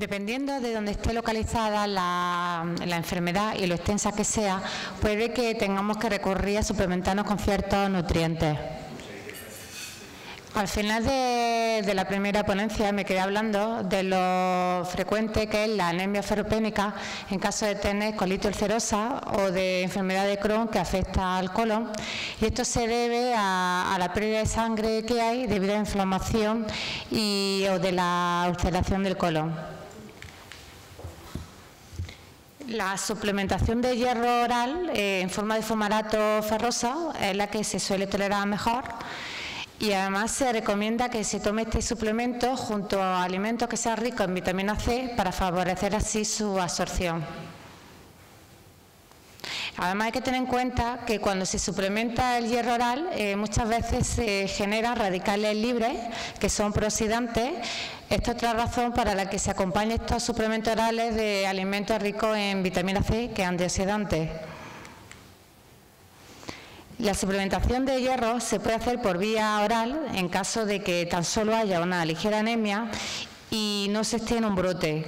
Dependiendo de dónde esté localizada la enfermedad y lo extensa que sea, puede que tengamos que recurrir a suplementarnos con ciertos nutrientes. Al final de la primera ponencia me quedé hablando de lo frecuente que es la anemia ferropénica en caso de tener colitis ulcerosa o de enfermedad de Crohn que afecta al colon, y esto se debe a la pérdida de sangre que hay debido a la inflamación o de la ulceración del colon. La suplementación de hierro oral en forma de fumarato ferroso es la que se suele tolerar mejor. Y además se recomienda que se tome este suplemento junto a alimentos que sean ricos en vitamina C para favorecer así su absorción. Además hay que tener en cuenta que cuando se suplementa el hierro oral muchas veces se generan radicales libres que son prooxidantes. Esta es otra razón para la que se acompañan estos suplementos orales de alimentos ricos en vitamina C, que es antioxidante. La suplementación de hierro se puede hacer por vía oral en caso de que tan solo haya una ligera anemia y no se esté en un brote,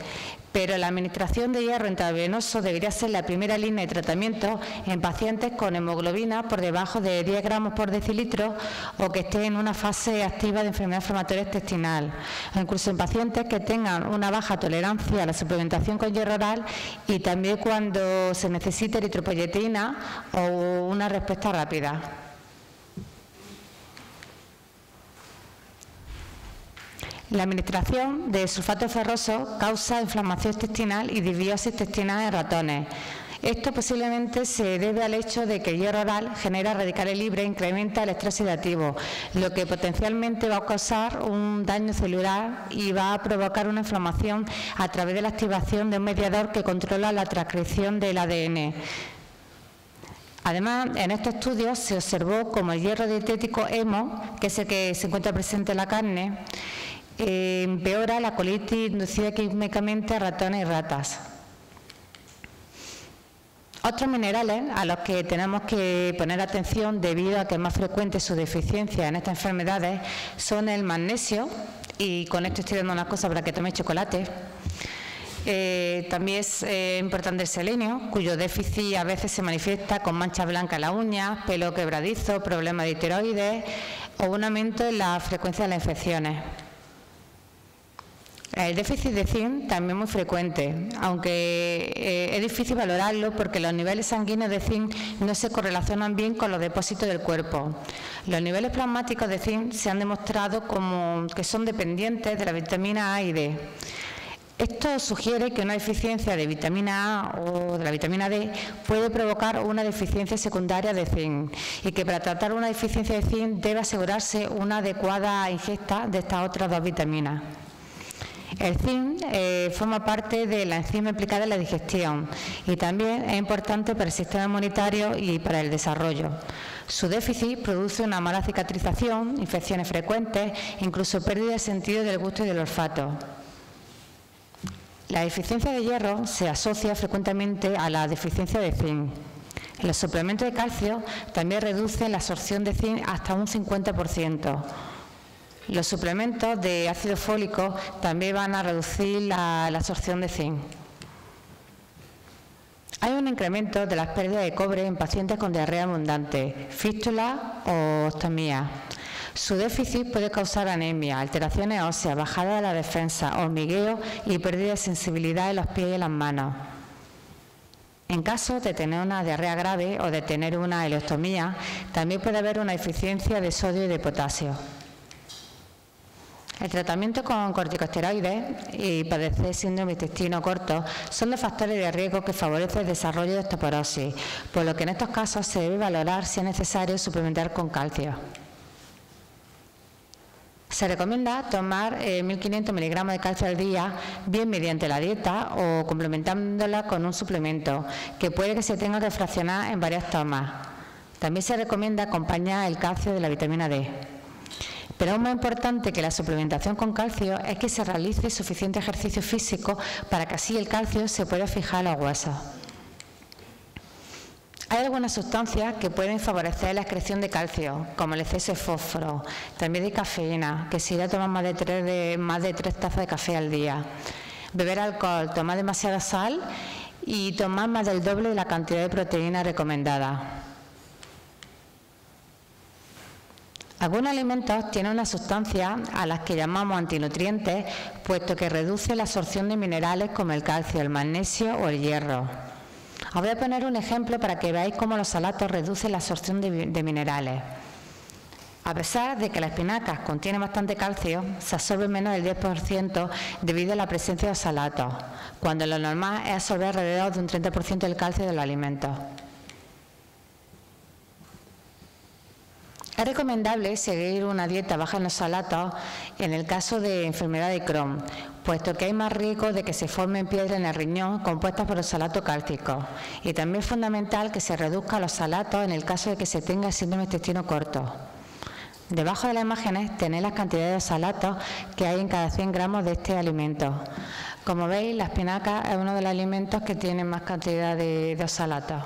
pero la administración de hierro intravenoso debería ser la primera línea de tratamiento en pacientes con hemoglobina por debajo de 10 gramos por decilitro o que estén en una fase activa de enfermedad inflamatoria intestinal, o incluso en pacientes que tengan una baja tolerancia a la suplementación con hierro oral y también cuando se necesite eritropoyetina o una respuesta rápida. La administración de sulfato ferroso causa inflamación intestinal y disbiosis intestinal en ratones. Esto posiblemente se debe al hecho de que el hierro oral genera radicales libres e incrementa el estrés oxidativo, lo que potencialmente va a causar un daño celular y va a provocar una inflamación a través de la activación de un mediador que controla la transcripción del ADN. Además, en estos estudios se observó como el hierro dietético hemo, que es el que se encuentra presente en la carne, empeora la colitis inducida químicamente a ratones y ratas. Otros minerales a los que tenemos que poner atención debido a que es más frecuente su deficiencia en estas enfermedades son el magnesio, y con esto estoy dando una cosa para que toméis chocolate. También es importante el selenio, cuyo déficit a veces se manifiesta con manchas blancas en las uñas, pelo quebradizo, problemas de tiroides o un aumento en la frecuencia de las infecciones. El déficit de zinc también es muy frecuente, aunque es difícil valorarlo porque los niveles sanguíneos de zinc no se correlacionan bien con los depósitos del cuerpo. Los niveles plasmáticos de zinc se han demostrado como que son dependientes de la vitamina A y D. Esto sugiere que una deficiencia de vitamina A o de la vitamina D puede provocar una deficiencia secundaria de zinc y que para tratar una deficiencia de zinc debe asegurarse una adecuada ingesta de estas otras dos vitaminas. El zinc forma parte de la enzima implicada en la digestión y también es importante para el sistema inmunitario y para el desarrollo. Su déficit produce una mala cicatrización, infecciones frecuentes, incluso pérdida de sentido del gusto y del olfato. La deficiencia de hierro se asocia frecuentemente a la deficiencia de zinc. Los suplementos de calcio también reducen la absorción de zinc hasta un 50%. Los suplementos de ácido fólico también van a reducir la absorción de zinc. Hay un incremento de las pérdidas de cobre en pacientes con diarrea abundante, fístula o ostomía. Su déficit puede causar anemia, alteraciones óseas, bajada de la defensa, hormigueo y pérdida de sensibilidad en los pies y en las manos. En caso de tener una diarrea grave o de tener una ileostomía, también puede haber una deficiencia de sodio y de potasio. El tratamiento con corticosteroides y padecer síndrome de intestino corto son los factores de riesgo que favorecen el desarrollo de osteoporosis, por lo que en estos casos se debe valorar si es necesario suplementar con calcio. Se recomienda tomar 1.500 miligramos de calcio al día, bien mediante la dieta o complementándola con un suplemento, que puede que se tenga que fraccionar en varias tomas. También se recomienda acompañar el calcio de la vitamina D. Pero aún más importante que la suplementación con calcio es que se realice suficiente ejercicio físico para que así el calcio se pueda fijar en los huesos. Hay algunas sustancias que pueden favorecer la excreción de calcio, como el exceso de fósforo, también de cafeína, que se irá a tomar más de 3 tazas de café al día. beber alcohol, tomar demasiada sal y tomar más del doble de la cantidad de proteína recomendada. Algunos alimentos tienen una sustancia a las que llamamos antinutrientes, puesto que reduce la absorción de minerales como el calcio, el magnesio o el hierro. Os voy a poner un ejemplo para que veáis cómo los salatos reducen la absorción de minerales. A pesar de que la espinaca contiene bastante calcio, se absorbe menos del 10% debido a la presencia de oxalatos, cuando lo normal es absorber alrededor de un 30% del calcio de los alimentos. Es recomendable seguir una dieta baja en oxalatos en el caso de enfermedad de Crohn, puesto que hay más riesgo de que se formen piedras en el riñón compuestas por oxalatos cálcicos. Y también es fundamental que se reduzcan los oxalatos en el caso de que se tenga síndrome de intestino corto. Debajo de las imágenes tenéis las cantidades de oxalatos que hay en cada 100 gramos de este alimento. Como veis, la espinaca es uno de los alimentos que tiene más cantidad de oxalatos.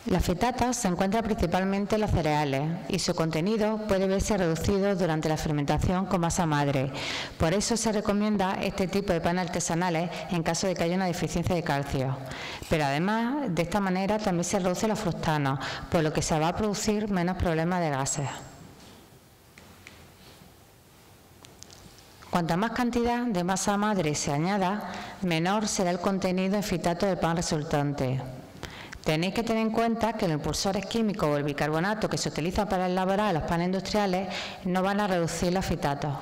Los fitatos se encuentran principalmente en los cereales y su contenido puede verse reducido durante la fermentación con masa madre. Por eso se recomienda este tipo de panes artesanales en caso de que haya una deficiencia de calcio. Pero además, de esta manera también se reducen los fructanos, por lo que se va a producir menos problemas de gases. Cuanta más cantidad de masa madre se añada, menor será el contenido en fitato del pan resultante. Tenéis que tener en cuenta que los impulsores químicos o el bicarbonato que se utiliza para elaborar los panes industriales no van a reducir los fitatos.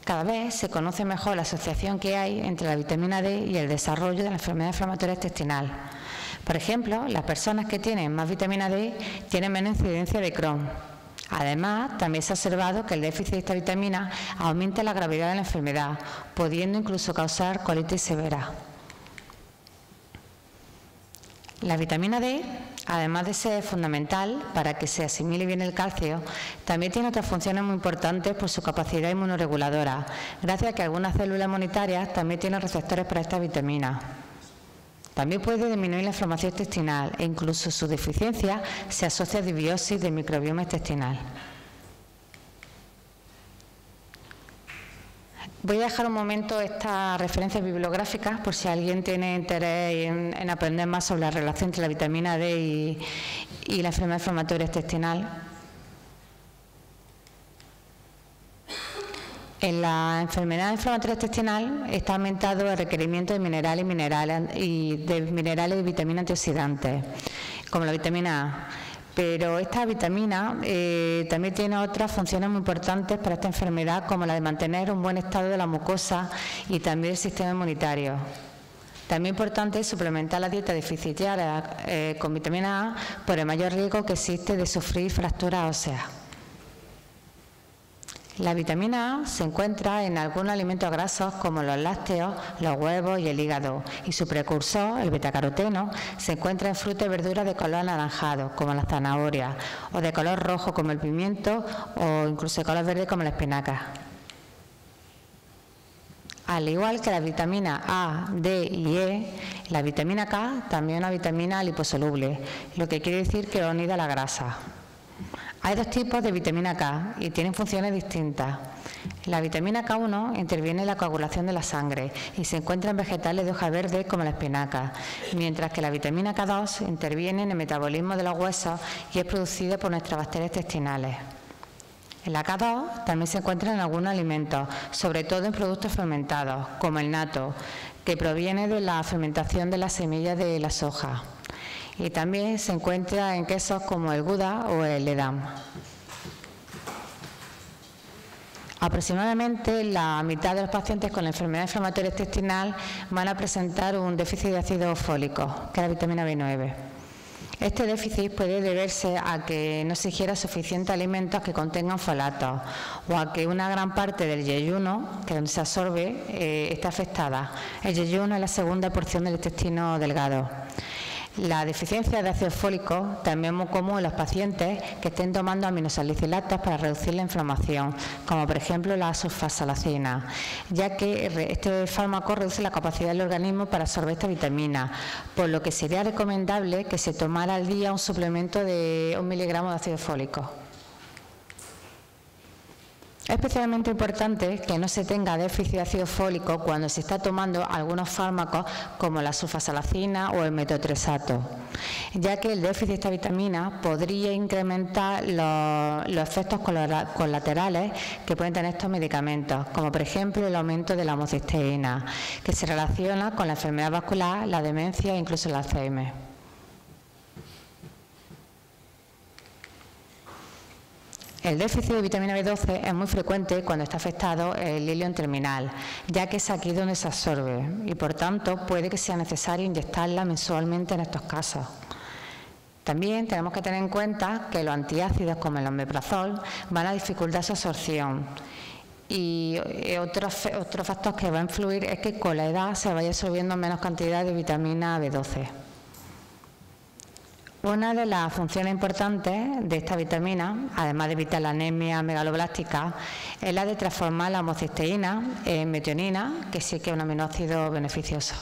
Cada vez se conoce mejor la asociación que hay entre la vitamina D y el desarrollo de la enfermedad inflamatoria intestinal. Por ejemplo, las personas que tienen más vitamina D tienen menos incidencia de Crohn. Además, también se ha observado que el déficit de esta vitamina aumenta la gravedad de la enfermedad, pudiendo incluso causar colitis severa. La vitamina D, además de ser fundamental para que se asimile bien el calcio, también tiene otras funciones muy importantes por su capacidad inmunoreguladora, gracias a que algunas células inmunitarias también tienen receptores para esta vitamina. También puede disminuir la inflamación intestinal e incluso su deficiencia se asocia a disbiosis del microbioma intestinal. Voy a dejar un momento estas referencias bibliográficas por si alguien tiene interés en aprender más sobre la relación entre la vitamina D y la enfermedad inflamatoria intestinal. En la enfermedad inflamatoria intestinal está aumentado el requerimiento de minerales y vitaminas antioxidantes, como la vitamina A. Pero esta vitamina también tiene otras funciones muy importantes para esta enfermedad, como la de mantener un buen estado de la mucosa y también el sistema inmunitario. También importante es suplementar la dieta deficitaria con vitamina A por el mayor riesgo que existe de sufrir fracturas óseas. La vitamina A se encuentra en algunos alimentos grasos como los lácteos, los huevos y el hígado, y su precursor, el betacaroteno, se encuentra en frutas y verduras de color anaranjado, como la zanahoria, o de color rojo, como el pimiento, o incluso de color verde, como la espinaca. Al igual que la vitamina A, D y E, la vitamina K también es una vitamina liposoluble, lo que quiere decir que va unida a la grasa. Hay dos tipos de vitamina K y tienen funciones distintas. La vitamina K1 interviene en la coagulación de la sangre y se encuentra en vegetales de hoja verde como la espinaca, mientras que la vitamina K2 interviene en el metabolismo de los huesos y es producida por nuestras bacterias intestinales. La K2 también se encuentra en algunos alimentos, sobre todo en productos fermentados, como el nato, que proviene de la fermentación de las semillas de la soja. Y también se encuentra en quesos como el Gouda o el Edam. Aproximadamente la mitad de los pacientes con la enfermedad inflamatoria intestinal van a presentar un déficit de ácido fólico, que es la vitamina B9. Este déficit puede deberse a que no se ingiera suficientes alimentos que contengan folatos o a que una gran parte del yeyuno, que es donde se absorbe, está afectada. El yeyuno es la segunda porción del intestino delgado. La deficiencia de ácido fólico también es muy común en los pacientes que estén tomando aminosalicilatos para reducir la inflamación, como por ejemplo la sulfasalacina, ya que este fármaco reduce la capacidad del organismo para absorber esta vitamina, por lo que sería recomendable que se tomara al día un suplemento de 1 miligramo de ácido fólico. Es especialmente importante que no se tenga déficit de ácido fólico cuando se está tomando algunos fármacos como la sulfasalacina o el metotrexato, ya que el déficit de esta vitamina podría incrementar los efectos colaterales que pueden tener estos medicamentos, como por ejemplo el aumento de la homocisteína, que se relaciona con la enfermedad vascular, la demencia e incluso el Alzheimer. El déficit de vitamina B12 es muy frecuente cuando está afectado el ilion terminal, ya que es aquí donde se absorbe y, por tanto, puede que sea necesario inyectarla mensualmente en estos casos. También tenemos que tener en cuenta que los antiácidos, como el omeprazol, van a dificultar su absorción. Y otro factor que va a influir es que con la edad se vaya absorbiendo menos cantidad de vitamina B12. Una de las funciones importantes de esta vitamina, además de evitar la anemia megaloblástica, es la de transformar la homocisteína en metionina, que sí que es un aminoácido beneficioso.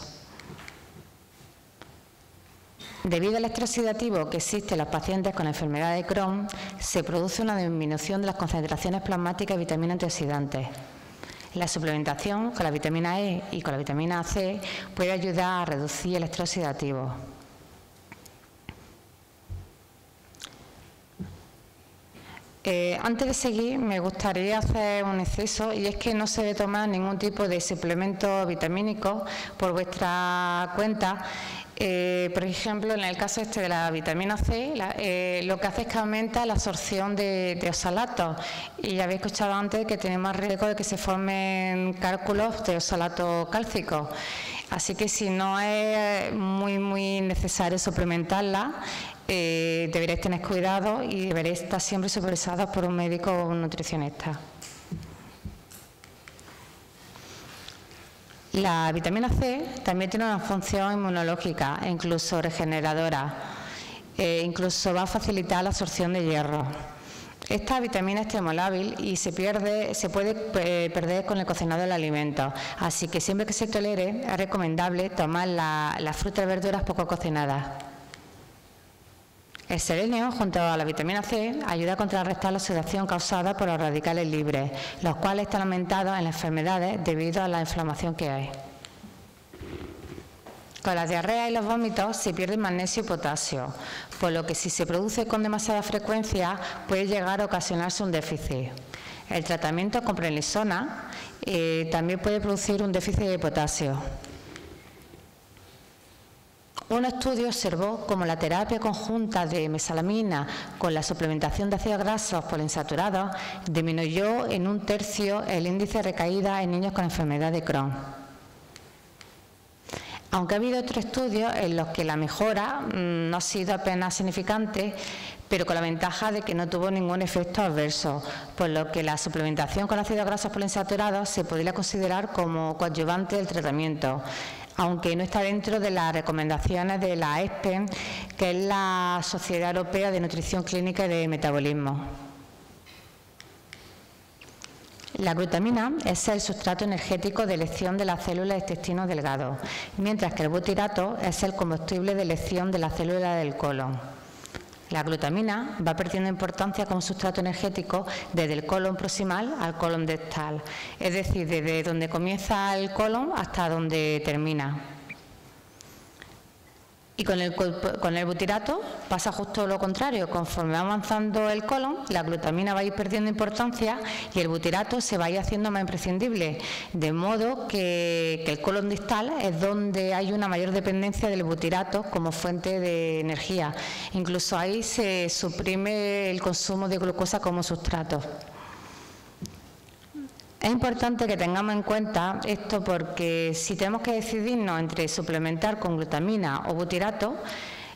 Debido al estrés oxidativo que existe en los pacientes con enfermedad de Crohn, se produce una disminución de las concentraciones plasmáticas de vitaminas antioxidantes. La suplementación con la vitamina E y con la vitamina C puede ayudar a reducir el estrés oxidativo. Antes de seguir, me gustaría hacer un inciso, y es que no se debe tomar ningún tipo de suplemento vitamínico por vuestra cuenta. Por ejemplo, en el caso de la vitamina C, lo que hace es que aumenta la absorción de oxalatos, y ya habéis escuchado antes que tiene más riesgo de que se formen cálculos de oxalato cálcico. Así que si no es muy necesario suplementarla, deberéis tener cuidado y deberéis estar siempre supervisados por un médico o un nutricionista. La vitamina C también tiene una función inmunológica e incluso regeneradora. Incluso va a facilitar la absorción de hierro. Esta vitamina es termolábil y se puede perder con el cocinado del alimento. Así que siempre que se tolere, es recomendable tomar las frutas y verduras poco cocinadas. El selenio, junto a la vitamina C, ayuda a contrarrestar la oxidación causada por los radicales libres, los cuales están aumentados en las enfermedades debido a la inflamación que hay. Con la diarrea y los vómitos se pierde magnesio y potasio, por lo que si se produce con demasiada frecuencia puede llegar a ocasionarse un déficit. El tratamiento con prednisona también puede producir un déficit de potasio. Un estudio observó cómo la terapia conjunta de mesalamina con la suplementación de ácidos grasos poliinsaturados disminuyó en 1/3 el índice de recaída en niños con enfermedad de Crohn. Aunque ha habido otros estudios en los que la mejora no ha sido apenas significante, pero con la ventaja de que no tuvo ningún efecto adverso, por lo que la suplementación con ácidos grasos poliinsaturados se podría considerar como coadyuvante del tratamiento, aunque no está dentro de las recomendaciones de la ESPEN, que es la Sociedad Europea de Nutrición Clínica y de Metabolismo. La glutamina es el sustrato energético de elección de las células de intestino delgado, mientras que el butirato es el combustible de elección de las células del colon. La glutamina va perdiendo importancia como sustrato energético desde el colon proximal al colon distal, es decir, desde donde comienza el colon hasta donde termina. Y con el butirato pasa justo lo contrario. Conforme va avanzando el colon, la glutamina va a ir perdiendo importancia y el butirato se va a ir haciendo más imprescindible, de modo que el colon distal es donde hay una mayor dependencia del butirato como fuente de energía. Incluso ahí se suprime el consumo de glucosa como sustrato. Es importante que tengamos en cuenta esto porque si tenemos que decidirnos entre suplementar con glutamina o butirato,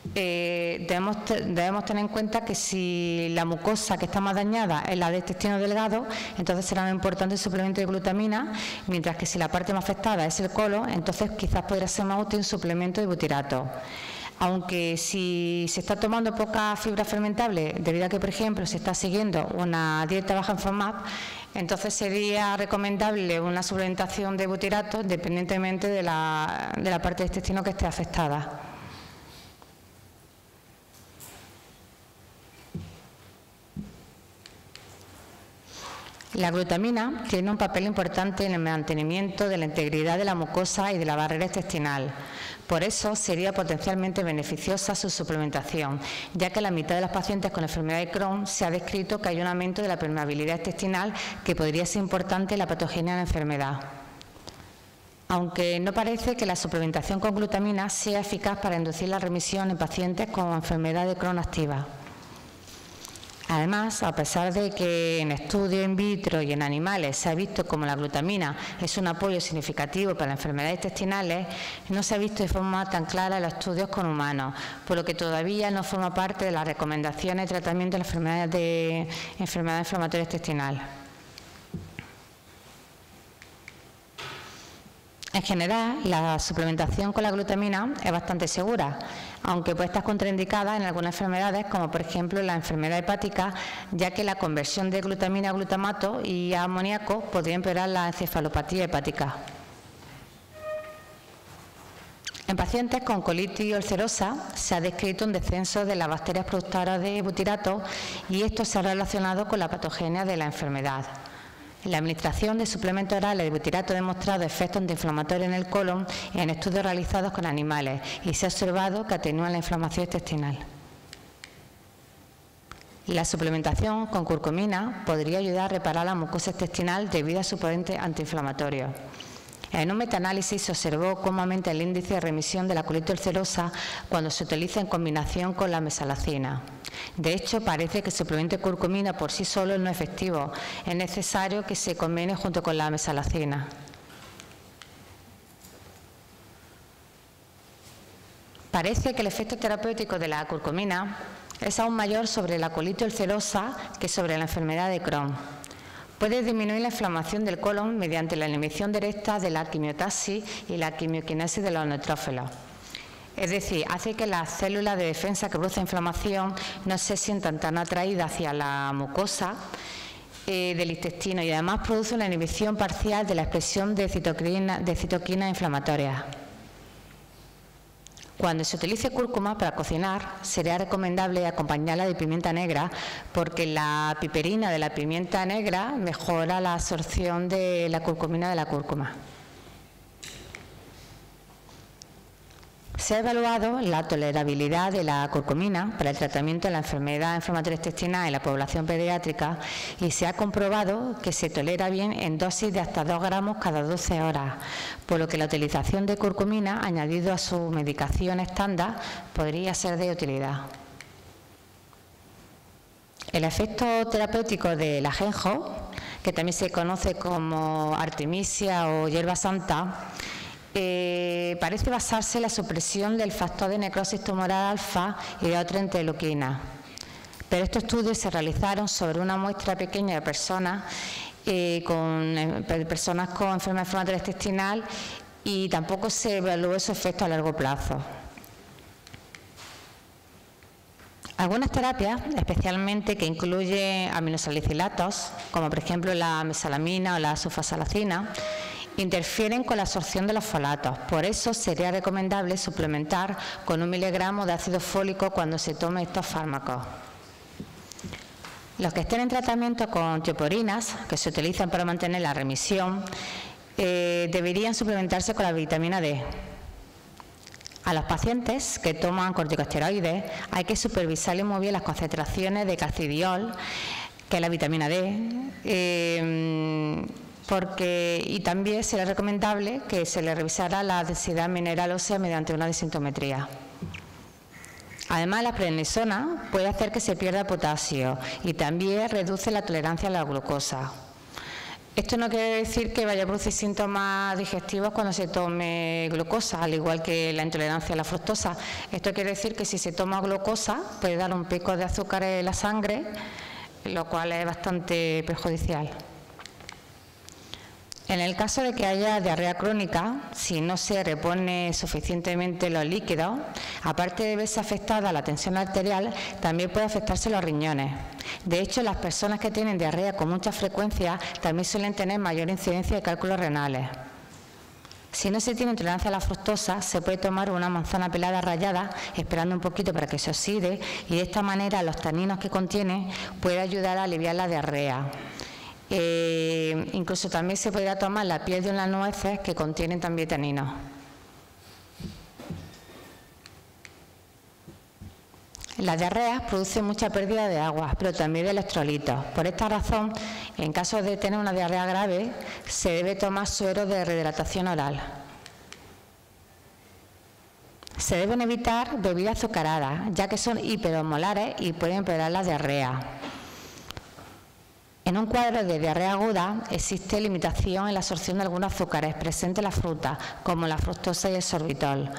debemos tener en cuenta que si la mucosa que está más dañada es la del intestino delgado, entonces será muy importante el suplemento de glutamina, mientras que si la parte más afectada es el colon, entonces quizás podría ser más útil un suplemento de butirato. Aunque si se está tomando poca fibra fermentable, debido a que, por ejemplo, se está siguiendo una dieta baja en FODMAP, entonces sería recomendable una suplementación de butirato independientemente de la parte del intestino que esté afectada. La glutamina tiene un papel importante en el mantenimiento de la integridad de la mucosa y de la barrera intestinal. Por eso sería potencialmente beneficiosa su suplementación, ya que en la mitad de los pacientes con enfermedad de Crohn se ha descrito que hay un aumento de la permeabilidad intestinal que podría ser importante en la patogenia de la enfermedad. Aunque no parece que la suplementación con glutamina sea eficaz para inducir la remisión en pacientes con enfermedad de Crohn activa. Además, a pesar de que en estudios in vitro y en animales se ha visto como la glutamina es un apoyo significativo para las enfermedades intestinales, no se ha visto de forma tan clara en los estudios con humanos, por lo que todavía no forma parte de las recomendaciones de tratamiento de la enfermedad inflamatoria intestinal. En general, la suplementación con la glutamina es bastante segura, aunque puede estar contraindicada en algunas enfermedades, como por ejemplo la enfermedad hepática, ya que la conversión de glutamina a glutamato y a amoníaco podría empeorar la encefalopatía hepática. En pacientes con colitis ulcerosa se ha descrito un descenso de las bacterias productoras de butirato y esto se ha relacionado con la patogenia de la enfermedad. La administración de suplementos orales de butirato ha demostrado efectos antiinflamatorios en el colon en estudios realizados con animales y se ha observado que atenúa la inflamación intestinal. La suplementación con curcumina podría ayudar a reparar la mucosa intestinal debido a su potente antiinflamatorio. En un metaanálisis se observó cómo aumenta el índice de remisión de la colitis ulcerosa cuando se utiliza en combinación con la mesalazina. De hecho, parece que el suplemento de curcumina por sí solo no es efectivo. Es necesario que se combine junto con la mesalazina. Parece que el efecto terapéutico de la curcumina es aún mayor sobre la colitis ulcerosa que sobre la enfermedad de Crohn. Puede disminuir la inflamación del colon mediante la inhibición directa de la quimiotaxis y la quimioquinesis de los neutrófilos. Es decir, hace que las células de defensa que producen inflamación no se sientan tan atraídas hacia la mucosa del intestino y además produce una inhibición parcial de la expresión de citoquinas inflamatorias. Cuando se utilice cúrcuma para cocinar, sería recomendable acompañarla de pimienta negra porque la piperina de la pimienta negra mejora la absorción de la curcumina de la cúrcuma. Se ha evaluado la tolerabilidad de la curcumina para el tratamiento de la enfermedad inflamatoria intestinal en la población pediátrica y se ha comprobado que se tolera bien en dosis de hasta 2 gramos cada 12 horas, por lo que la utilización de curcumina añadido a su medicación estándar podría ser de utilidad. El efecto terapéutico del ajenjo, que también se conoce como artemisia o hierba santa, parece basarse en la supresión del factor de necrosis tumoral alfa y de otra interleuquina. Pero estos estudios se realizaron sobre una muestra pequeña de personas con enfermedad inflamatoria intestinal y tampoco se evaluó su efecto a largo plazo. Algunas terapias, especialmente que incluyen aminosalicilatos, como por ejemplo la mesalamina o la sulfasalacina, interfieren con la absorción de los folatos. Por eso sería recomendable suplementar con 1 miligramo de ácido fólico cuando se tome estos fármacos. Los que estén en tratamiento con tioporinas, que se utilizan para mantener la remisión, deberían suplementarse con la vitamina D. A los pacientes que toman corticosteroides hay que supervisarles muy bien las concentraciones de calcidiol, que es la vitamina D, y también sería recomendable que se le revisara la densidad mineral ósea mediante una densitometría. Además, la prednisona puede hacer que se pierda potasio y también reduce la tolerancia a la glucosa. Esto no quiere decir que vaya a producir síntomas digestivos cuando se tome glucosa, al igual que la intolerancia a la fructosa. Esto quiere decir que si se toma glucosa puede dar un pico de azúcar en la sangre, lo cual es bastante perjudicial. En el caso de que haya diarrea crónica, si no se repone suficientemente los líquidos, aparte de verse afectada la tensión arterial, también puede afectarse los riñones. De hecho, las personas que tienen diarrea con mucha frecuencia también suelen tener mayor incidencia de cálculos renales. Si no se tiene intolerancia a la fructosa, se puede tomar una manzana pelada rallada, esperando un poquito para que se oxide, y de esta manera los taninos que contiene pueden ayudar a aliviar la diarrea. Incluso también se podría tomar la piel de unas nueces que contienen también taninos. Las diarreas producen mucha pérdida de agua, pero también de electrolitos. Por esta razón, en caso de tener una diarrea grave, se debe tomar suero de rehidratación oral. Se deben evitar bebidas azucaradas, ya que son hiperosmolares y pueden empeorar la diarrea. En un cuadro de diarrea aguda existe limitación en la absorción de algunos azúcares presentes en la fruta, como la fructosa y el sorbitol.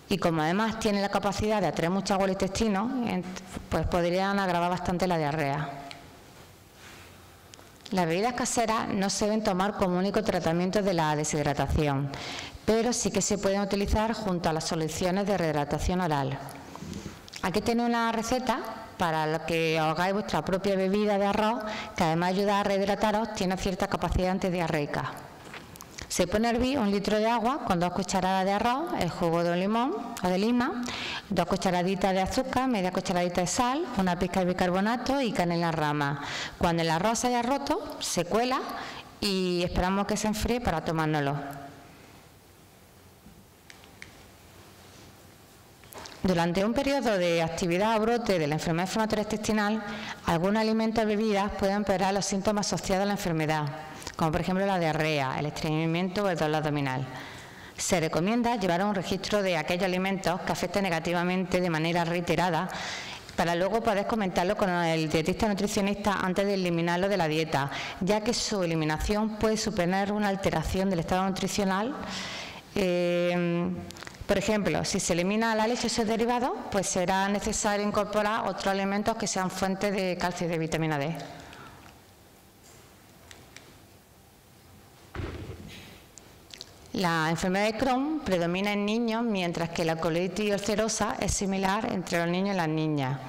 Y como además tienen la capacidad de atraer mucha agua al intestino, pues podrían agravar bastante la diarrea. Las bebidas caseras no se deben tomar como único tratamiento de la deshidratación, pero sí que se pueden utilizar junto a las soluciones de rehidratación oral. Aquí tenéis una receta para lo que hagáis vuestra propia bebida de arroz, que además ayuda a rehidrataros, tiene cierta capacidad antidiarreica. Se pone a hervir 1 litro de agua con 2 cucharadas de arroz, el jugo de un limón o de lima, 2 cucharaditas de azúcar, media cucharadita de sal, una pizca de bicarbonato y canela en rama. Cuando el arroz se haya roto, se cuela y esperamos que se enfríe para tomárnoslo. Durante un periodo de actividad o brote de la enfermedad inflamatoria intestinal, algunos alimentos o bebidas pueden empeorar los síntomas asociados a la enfermedad, como por ejemplo la diarrea, el estreñimiento o el dolor abdominal. Se recomienda llevar un registro de aquellos alimentos que afecten negativamente de manera reiterada para luego poder comentarlo con el dietista nutricionista antes de eliminarlo de la dieta, ya que su eliminación puede suponer una alteración del estado nutricional. Por ejemplo, si se elimina la leche y sus derivados, pues será necesario incorporar otros alimentos que sean fuentes de calcio y de vitamina D. La enfermedad de Crohn predomina en niños, mientras que la colitis ulcerosa es similar entre los niños y las niñas.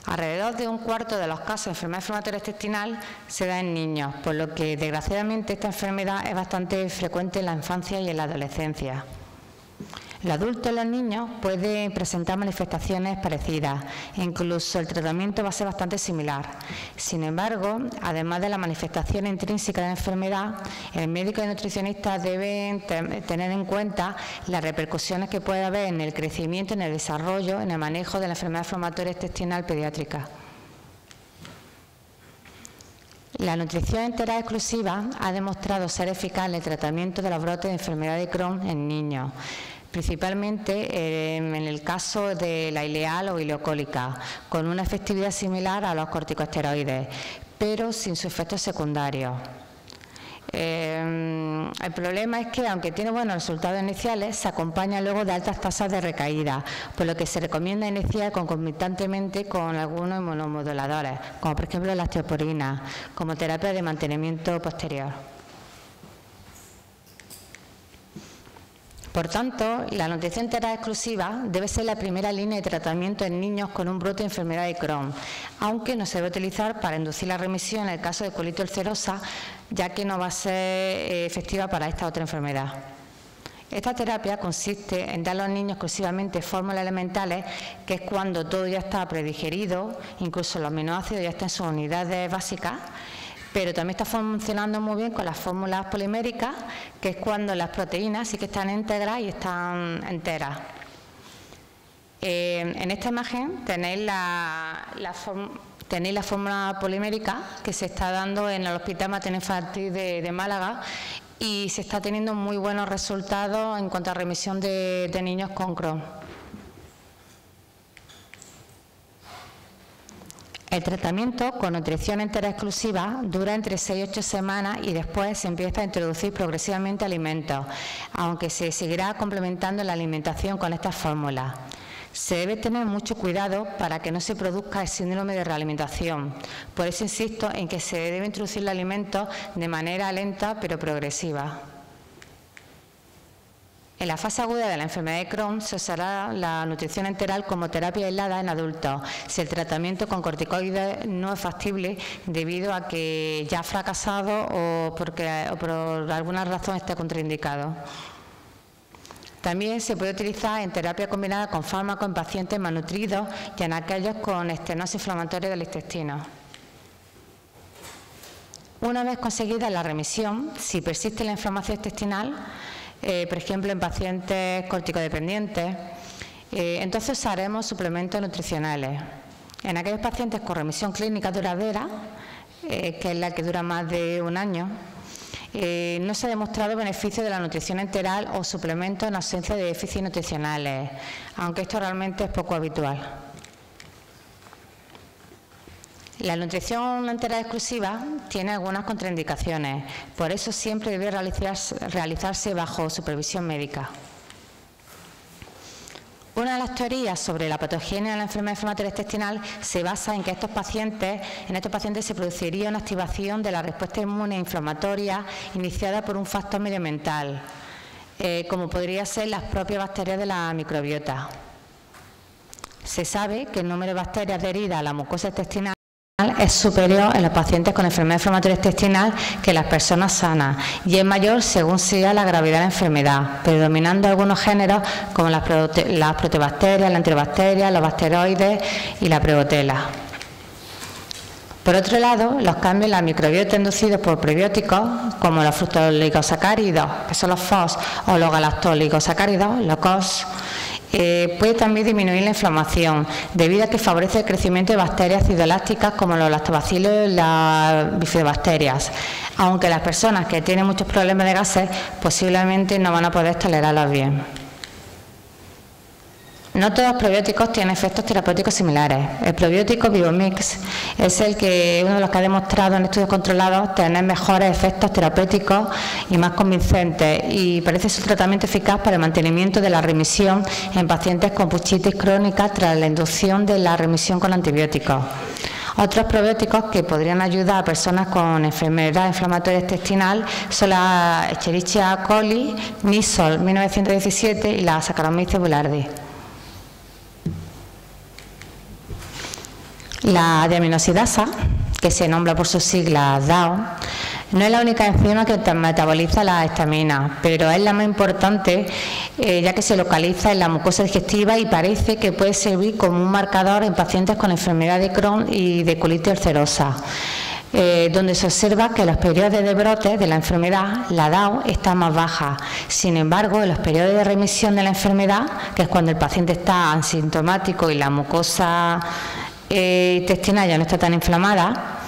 Alrededor de 1/4 de los casos de enfermedad inflamatoria intestinal se da en niños, por lo que desgraciadamente esta enfermedad es bastante frecuente en la infancia y en la adolescencia. Los adultos y los niños pueden presentar manifestaciones parecidas, incluso el tratamiento va a ser bastante similar. Sin embargo, además de la manifestación intrínseca de la enfermedad, el médico y el nutricionista deben tener en cuenta las repercusiones que puede haber en el crecimiento, en el desarrollo, en el manejo de la enfermedad inflamatoria intestinal pediátrica. La nutrición entera exclusiva ha demostrado ser eficaz en el tratamiento de los brotes de enfermedad de Crohn en niños, principalmente en el caso de la ileal o ileocólica, con una efectividad similar a los corticosteroides, pero sin sus efectos secundarios. El problema es que, aunque tiene buenos resultados iniciales, se acompaña luego de altas tasas de recaída, por lo que se recomienda iniciar concomitantemente con algunos inmunomoduladores, como por ejemplo la osteoporina, como terapia de mantenimiento posterior. Por tanto, la nutrición entera exclusiva debe ser la primera línea de tratamiento en niños con un brote de enfermedad de Crohn, aunque no se debe utilizar para inducir la remisión en el caso de colitis ulcerosa, ya que no va a ser efectiva para esta otra enfermedad. Esta terapia consiste en dar a los niños exclusivamente fórmulas elementales, que es cuando todo ya está predigerido, incluso los aminoácidos ya están en sus unidades básicas, pero también está funcionando muy bien con las fórmulas poliméricas, que es cuando las proteínas sí que están íntegras y están enteras. En esta imagen tenéis la fórmula polimérica que se está dando en el Hospital Materno-Infantil de Málaga, y se está teniendo muy buenos resultados en cuanto a remisión de niños con Crohn. El tratamiento con nutrición entera exclusiva dura entre 6 y 8 semanas y después se empieza a introducir progresivamente alimentos, aunque se seguirá complementando la alimentación con estas fórmulas. Se debe tener mucho cuidado para que no se produzca el síndrome de realimentación. Por eso insisto en que se debe introducir los alimentos de manera lenta pero progresiva. En la fase aguda de la enfermedad de Crohn se usará la nutrición enteral como terapia aislada en adultos, si el tratamiento con corticoides no es factible debido a que ya ha fracasado o por alguna razón esté contraindicado. También se puede utilizar en terapia combinada con fármacos en pacientes malnutridos y en aquellos con estenosis inflamatoria del intestino. Una vez conseguida la remisión, si persiste la inflamación intestinal, por ejemplo en pacientes corticodependientes, entonces usaremos suplementos nutricionales. En aquellos pacientes con remisión clínica duradera, que es la que dura más de un año, no se ha demostrado beneficio de la nutrición enteral o suplementos en ausencia de déficits nutricionales, aunque esto realmente es poco habitual. La nutrición enteral exclusiva tiene algunas contraindicaciones, por eso siempre debe realizarse bajo supervisión médica. Una de las teorías sobre la patogenia de la enfermedad inflamatoria intestinal se basa en que en estos pacientes se produciría una activación de la respuesta inmune inflamatoria iniciada por un factor medioambiental, como podría ser las propias bacterias de la microbiota. Se sabe que el número de bacterias adheridas a la mucosa intestinal es superior en los pacientes con enfermedad inflamatoria intestinal que en las personas sanas y es mayor según sea la gravedad de la enfermedad, predominando algunos géneros como las proteobacterias, las enterobacterias, los bacteroides y la prebotela. Por otro lado, los cambios en la microbiota inducidos por prebióticos, como los fructooligosacáridos, que son los FOS, o los galactoligosacáridos, los COS, puede también disminuir la inflamación, debido a que favorece el crecimiento de bacterias acidolácticas como los lactobacilos y las bifidobacterias, aunque las personas que tienen muchos problemas de gases posiblemente no van a poder tolerarlos bien. No todos los probióticos tienen efectos terapéuticos similares. El probiótico Vivomix es uno de los que ha demostrado en estudios controlados tener mejores efectos terapéuticos y más convincentes, y parece su tratamiento eficaz para el mantenimiento de la remisión en pacientes con puchitis crónica tras la inducción de la remisión con antibióticos. Otros probióticos que podrían ayudar a personas con enfermedad inflamatoria intestinal son la Escherichia coli, Nisol 1917 y la Saccharomyces boulardii. La deaminosidasa, que se nombra por sus siglas DAO, no es la única enzima que metaboliza la histamina, pero es la más importante ya que se localiza en la mucosa digestiva y parece que puede servir como un marcador en pacientes con enfermedad de Crohn y de colitis ulcerosa, donde se observa que en los periodos de brotes de la enfermedad la DAO está más baja. Sin embargo, en los periodos de remisión de la enfermedad, que es cuando el paciente está asintomático y la mucosa intestinal ya no está tan inflamada,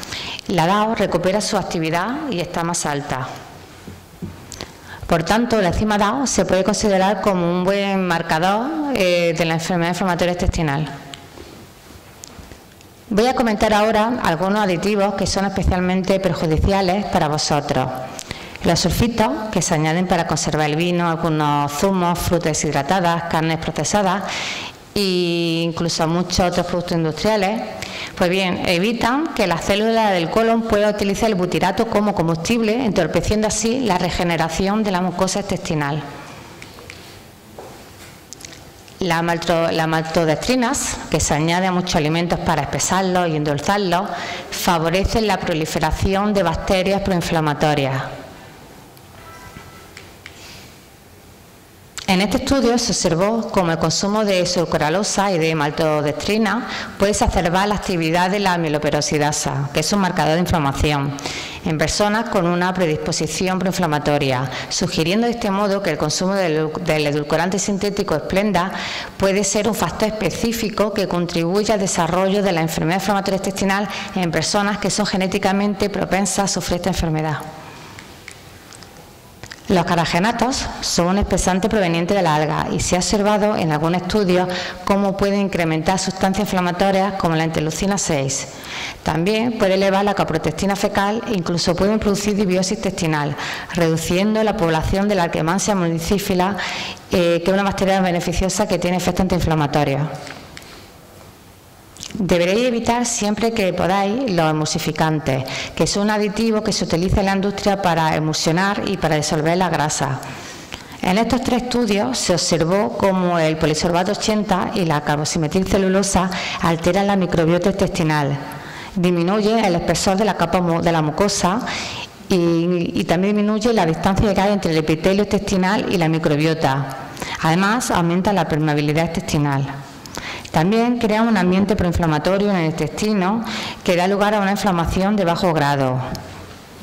la DAO recupera su actividad y está más alta. Por tanto, la enzima DAO se puede considerar como un buen marcador de la enfermedad inflamatoria intestinal. Voy a comentar ahora algunos aditivos que son especialmente perjudiciales para vosotros. Los sulfitos, que se añaden para conservar el vino, algunos zumos, frutas deshidratadas, carnes procesadas e incluso muchos otros productos industriales, pues bien, evitan que la célula del colon pueda utilizar el butirato como combustible, entorpeciendo así la regeneración de la mucosa intestinal. Las maltodextrinas, que se añade a muchos alimentos para espesarlos y endulzarlos, favorecen la proliferación de bacterias proinflamatorias. En este estudio se observó cómo el consumo de sucralosa y de maltodextrina puede exacerbar la actividad de la amiloperoxidasa, que es un marcador de inflamación, en personas con una predisposición proinflamatoria, sugiriendo de este modo que el consumo del edulcorante sintético Splenda puede ser un factor específico que contribuye al desarrollo de la enfermedad inflamatoria intestinal en personas que son genéticamente propensas a sufrir esta enfermedad. Los carragenatos son un espesante proveniente de la alga y se ha observado en algunos estudios cómo pueden incrementar sustancias inflamatorias como la interleucina 6. También puede elevar la caprotectina fecal e incluso pueden producir disbiosis intestinal, reduciendo la población de la Akkermansia multifila, que es una bacteria beneficiosa que tiene efectos antiinflamatorios. Deberéis evitar siempre que podáis los emulsificantes, que son un aditivo que se utiliza en la industria para emulsionar y para disolver la grasa. En estos 3 estudios se observó cómo el polisorbato 80 y la carboximetilcelulosa alteran la microbiota intestinal, disminuye el espesor de la capa de la mucosa y también disminuye la distancia que hay entre el epitelio intestinal y la microbiota. Además, aumenta la permeabilidad intestinal. También crea un ambiente proinflamatorio en el intestino que da lugar a una inflamación de bajo grado.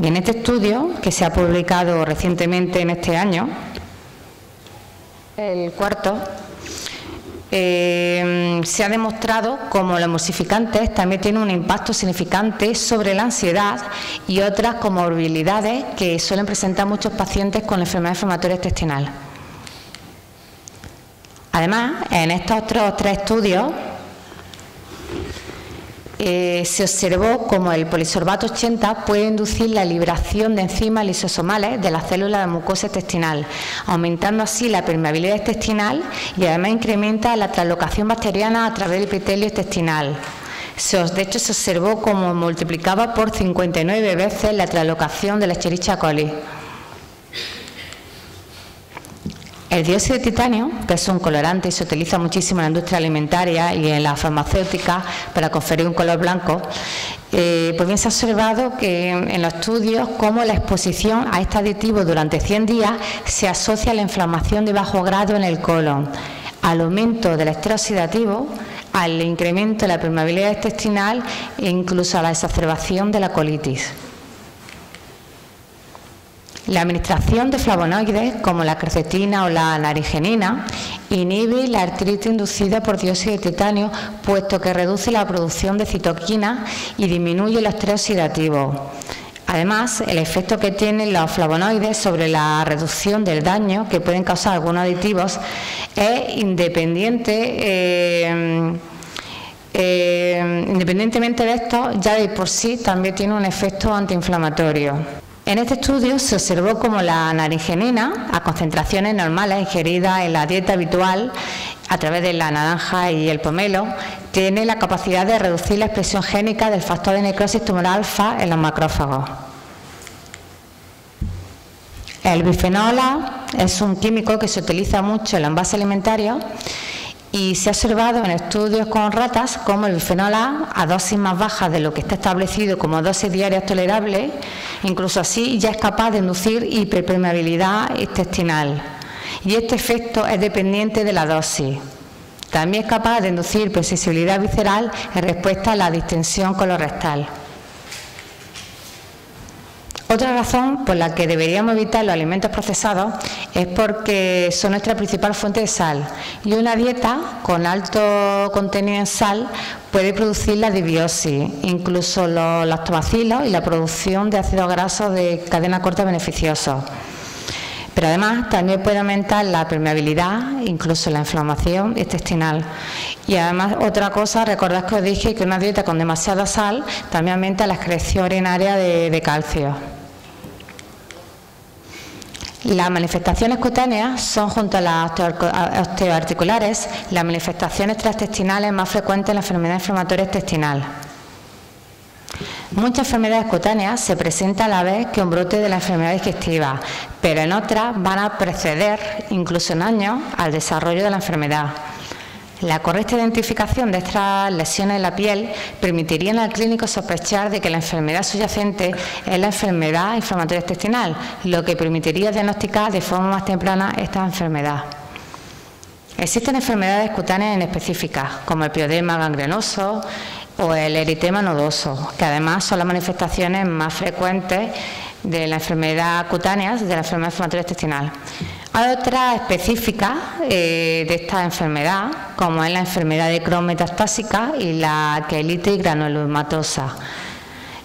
Y en este estudio, que se ha publicado recientemente en este año, el cuarto, se ha demostrado cómo los emulsificantes también tienen un impacto significante sobre la ansiedad y otras comorbilidades que suelen presentar muchos pacientes con enfermedad inflamatoria intestinal. Además, en estos otros 3 estudios se observó cómo el polisorbato 80 puede inducir la liberación de enzimas lisosomales de las células de mucosa intestinal, aumentando así la permeabilidad intestinal y además incrementa la translocación bacteriana a través del epitelio intestinal. De hecho, se observó cómo multiplicaba por 59 veces la translocación de la Escherichia coli. El dióxido de titanio, que es un colorante y se utiliza muchísimo en la industria alimentaria y en la farmacéutica para conferir un color blanco, pues bien se ha observado que en los estudios cómo la exposición a este aditivo durante 100 días se asocia a la inflamación de bajo grado en el colon, al aumento del estrés oxidativo, al incremento de la permeabilidad intestinal e incluso a la exacerbación de la colitis. La administración de flavonoides, como la quercetina o la naringenina, inhibe la artritis inducida por dióxido de titanio, puesto que reduce la producción de citoquinas y disminuye el estrés oxidativo. Además, el efecto que tienen los flavonoides sobre la reducción del daño que pueden causar algunos aditivos es independientemente de esto, ya de por sí también tiene un efecto antiinflamatorio. En este estudio se observó cómo la naringenina, a concentraciones normales ingeridas en la dieta habitual a través de la naranja y el pomelo, tiene la capacidad de reducir la expresión génica del factor de necrosis tumoral alfa en los macrófagos. El bifenol A es un químico que se utiliza mucho en los envases alimentarios y se ha observado en estudios con ratas cómo el bifenol A dosis más bajas de lo que está establecido como dosis diarias tolerables, incluso así ya es capaz de inducir hiperpermeabilidad intestinal. Y este efecto es dependiente de la dosis. También es capaz de inducir hipersensibilidad visceral en respuesta a la distensión colorectal. Otra razón por la que deberíamos evitar los alimentos procesados es porque son nuestra principal fuente de sal y una dieta con alto contenido en sal puede producir la disbiosis, incluso los lactobacilos y la producción de ácidos grasos de cadena corta beneficiosos. Pero además también puede aumentar la permeabilidad, incluso la inflamación intestinal. Y además otra cosa, recordad que os dije que una dieta con demasiada sal también aumenta la excreción urinaria de calcio. Las manifestaciones cutáneas son, junto a las osteoarticulares, las manifestaciones transintestinales más frecuentes en la enfermedad inflamatoria intestinal. Muchas enfermedades cutáneas se presentan a la vez que un brote de la enfermedad digestiva, pero en otras van a preceder, incluso en años, al desarrollo de la enfermedad. La correcta identificación de estas lesiones en la piel permitiría al clínico sospechar de que la enfermedad subyacente es la enfermedad inflamatoria intestinal, lo que permitiría diagnosticar de forma más temprana esta enfermedad. Existen enfermedades cutáneas inespecíficas, como el pioderma gangrenoso o el eritema nodoso, que además son las manifestaciones más frecuentes de la enfermedad cutánea, de la enfermedad inflamatoria intestinal. Hay otras específicas de esta enfermedad, como es la enfermedad de Crohn metastásica y la quelitis granulomatosa.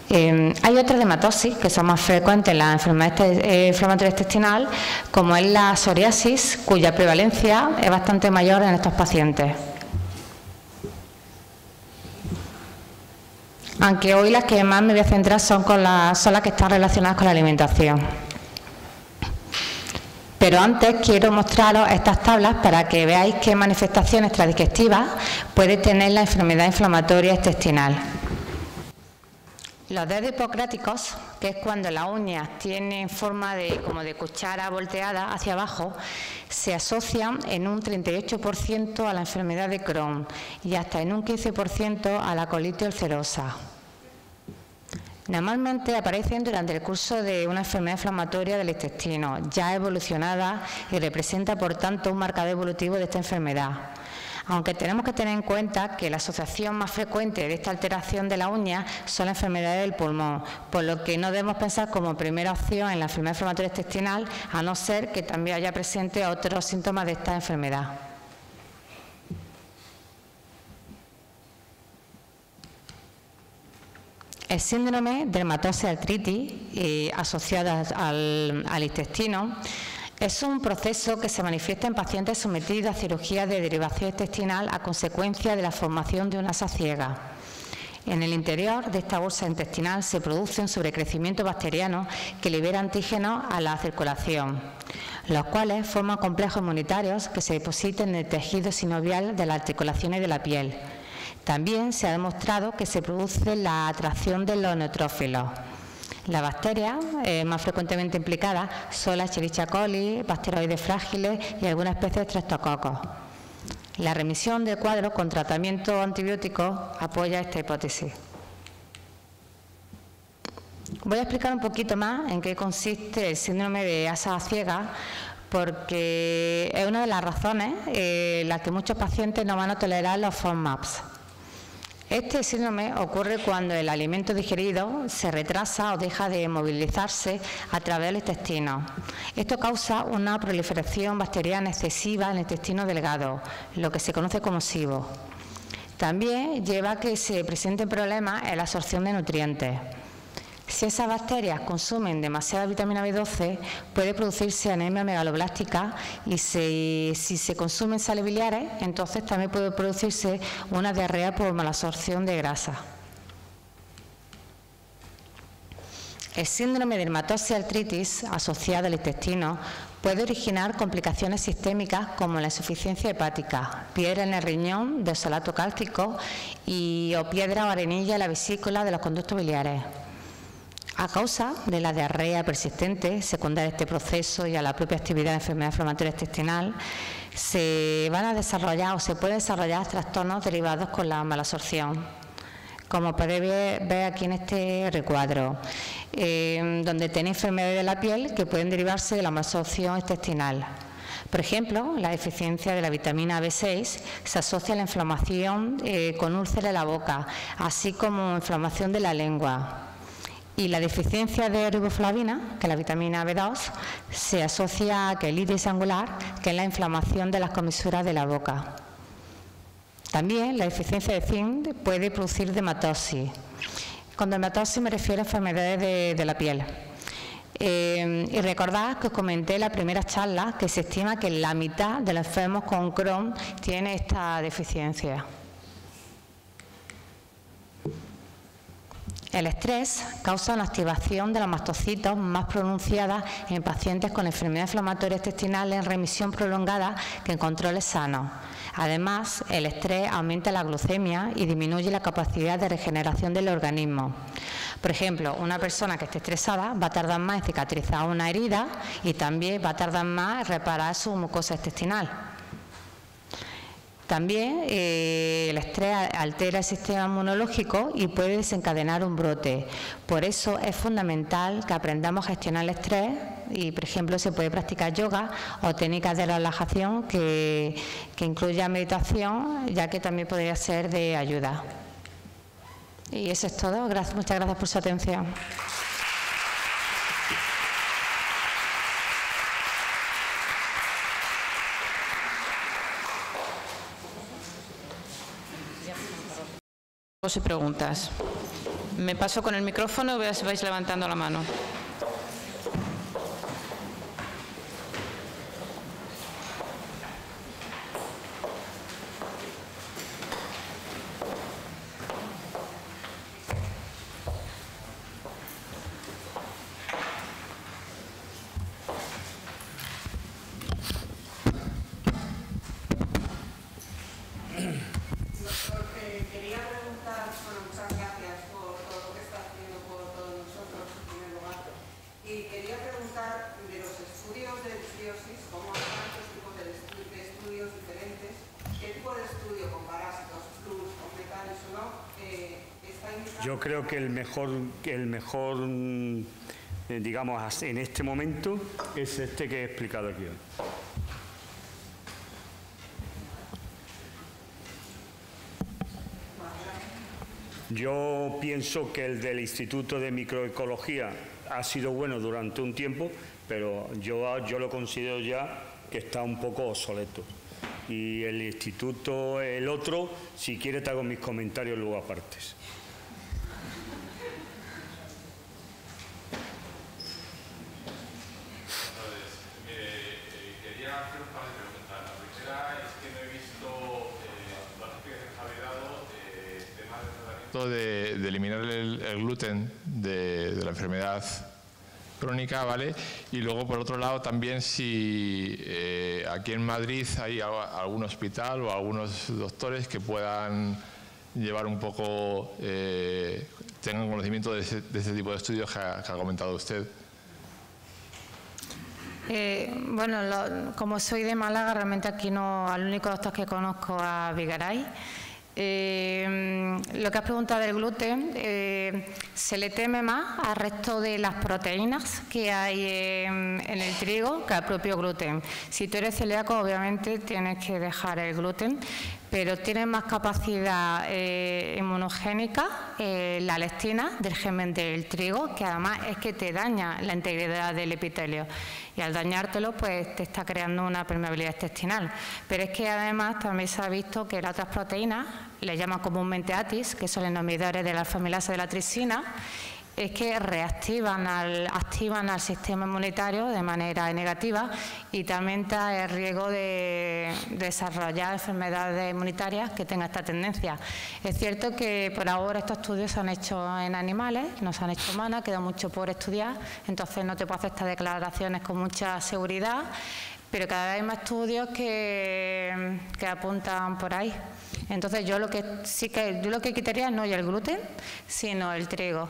Hay otras de hematosis que son más frecuentes en la enfermedad inflamatoria intestinal, como es la psoriasis, cuya prevalencia es bastante mayor en estos pacientes. Aunque hoy las que más me voy a centrar son las que están relacionadas con la alimentación. Pero antes quiero mostraros estas tablas para que veáis qué manifestaciones extradigestivas puede tener la enfermedad inflamatoria intestinal. Los dedos hipocráticos, que es cuando las uñas tienen forma como de cuchara volteada hacia abajo, se asocian en un 38% a la enfermedad de Crohn y hasta en un 15% a la colitis ulcerosa. Normalmente aparecen durante el curso de una enfermedad inflamatoria del intestino, ya evolucionada y representa por tanto un marcador evolutivo de esta enfermedad. aunque tenemos que tener en cuenta que la asociación más frecuente de esta alteración de la uña son las enfermedades del pulmón, por lo que no debemos pensar como primera opción en la enfermedad inflamatoria intestinal, a no ser que también haya presente otros síntomas de esta enfermedad. El síndrome de dermatosis artritis asociada al intestino es un proceso que se manifiesta en pacientes sometidos a cirugía de derivación intestinal a consecuencia de la formación de una asa ciega. En el interior de esta bolsa intestinal se produce un sobrecrecimiento bacteriano que libera antígenos a la circulación, los cuales forman complejos inmunitarios que se depositan en el tejido sinovial de las articulaciones de la piel. También se ha demostrado que se produce la atracción de los neutrófilos. Las bacterias más frecuentemente implicadas son la Escherichia coli, bacteroides frágiles y algunas especies de estreptococos. La remisión del cuadro con tratamiento antibiótico apoya esta hipótesis. Voy a explicar un poquito más en qué consiste el síndrome de asa ciega, porque es una de las razones en las que muchos pacientes no van a tolerar los FODMAPs. Este síndrome ocurre cuando el alimento digerido se retrasa o deja de movilizarse a través del intestino. Esto causa una proliferación bacteriana excesiva en el intestino delgado, lo que se conoce como SIBO. También lleva a que se presenten problemas en la absorción de nutrientes. Si esas bacterias consumen demasiada vitamina B12, puede producirse anemia megaloblástica y si se consumen sales biliares, entonces también puede producirse una diarrea por malabsorción de grasa. El síndrome de dermatosis artritis asociado al intestino puede originar complicaciones sistémicas como la insuficiencia hepática, piedra en el riñón de oxalato cálcico o piedra o arenilla en la vesícula de los conductos biliares. A causa de la diarrea persistente secundaria a este proceso y a la propia actividad de enfermedad inflamatoria intestinal, se van a desarrollar o se pueden desarrollar trastornos derivados con la malabsorción, como podéis ver aquí en este recuadro, donde tenéis enfermedades de la piel que pueden derivarse de la malabsorción intestinal. Por ejemplo, la deficiencia de la vitamina B6 se asocia a la inflamación con úlceras en la boca, así como inflamación de la lengua. Y la deficiencia de riboflavina, que es la vitamina B2, se asocia a quelitis angular, que es la inflamación de las comisuras de la boca. También la deficiencia de zinc puede producir dermatosis. Con dermatosis me refiero a enfermedades de la piel. Y recordad que os comenté en la primera charla que se estima que la mitad de los enfermos con Crohn tiene esta deficiencia. El estrés causa una activación de los mastocitos más pronunciada en pacientes con enfermedad inflamatoria intestinal en remisión prolongada que en controles sanos. Además, el estrés aumenta la glucemia y disminuye la capacidad de regeneración del organismo. Por ejemplo, una persona que esté estresada va a tardar más en cicatrizar una herida y también va a tardar más en reparar su mucosa intestinal. También el estrés altera el sistema inmunológico y puede desencadenar un brote. Por eso es fundamental que aprendamos a gestionar el estrés y, por ejemplo, se puede practicar yoga o técnicas de relajación que incluyan meditación, ya que también podría ser de ayuda. Y eso es todo. Muchas gracias por su atención. Y preguntas. Me paso con el micrófono y vais levantando la mano. Yo creo que el mejor digamos, en este momento es este que he explicado aquí hoy. Yo pienso que el del Instituto de Microecología ha sido bueno durante un tiempo, pero yo lo considero ya que está un poco obsoleto. Y el instituto, el otro, si quiere te hago mis comentarios luego apartes. Quería hacer un par de preguntas. La primera es que no he visto las explicaciones que habéis dado temas de tratamiento de eliminar el gluten de la enfermedad crónica, ¿vale? Y luego, por otro lado, también si aquí en Madrid hay algún hospital o algunos doctores que puedan llevar un poco, tengan conocimiento de ese tipo de estudios que ha comentado usted. Bueno, como soy de Málaga, realmente aquí no, al único doctor que conozco a Vigaray. Lo que has preguntado del gluten, se le teme más al resto de las proteínas que hay en el trigo que al propio gluten. Si tú eres celíaco, obviamente tienes que dejar el gluten, pero tiene más capacidad inmunogénica la lectina del germen del trigo, que además es que te daña la integridad del epitelio. Y al dañártelo, pues te está creando una permeabilidad intestinal. Pero es que además también se ha visto que las otras proteínas, le llaman comúnmente ATIS, que son los inhibidores de la alfa-amilasa de la tripsina, es que activan al sistema inmunitario de manera negativa y también está el riesgo de desarrollar enfermedades inmunitarias que tengan esta tendencia. Es cierto que por ahora estos estudios se han hecho en animales, no se han hecho humanos, queda mucho por estudiar, entonces no te puedo hacer estas declaraciones con mucha seguridad, pero cada vez hay más estudios que apuntan por ahí. Entonces yo lo que quitaría no ya el gluten, sino el trigo.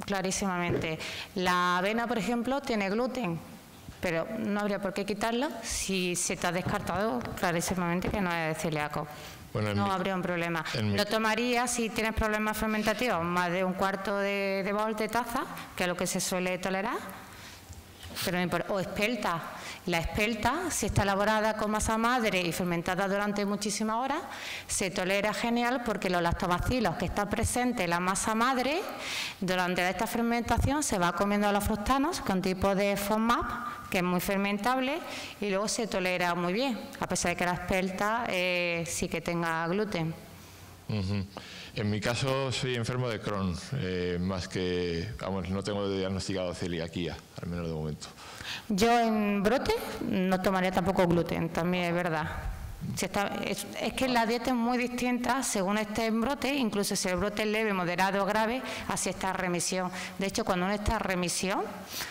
Clarísimamente. La avena, por ejemplo, tiene gluten, pero no habría por qué quitarla si se te ha descartado clarísimamente que no es celíaco. Bueno, no habría un problema. Lo tomaría si tienes problemas fermentativos, más de un cuarto de bol de taza, que es lo que se suele tolerar, pero no importa. O espelta. La espelta, si está elaborada con masa madre y fermentada durante muchísimas horas, se tolera genial porque los lactobacilos que están presentes en la masa madre, durante esta fermentación se va comiendo los fructanos con tipo de FODMAP, que es muy fermentable, y luego se tolera muy bien, a pesar de que la espelta sí que tenga gluten. En mi caso soy enfermo de Crohn, más que, vamos, no tengo diagnosticado celiaquía, al menos de momento. Yo en brote no tomaría tampoco gluten, también es verdad. Es que la dieta es muy distinta según esté en brote, incluso si el brote es leve, moderado o grave, así está en remisión. De hecho, cuando uno está en remisión,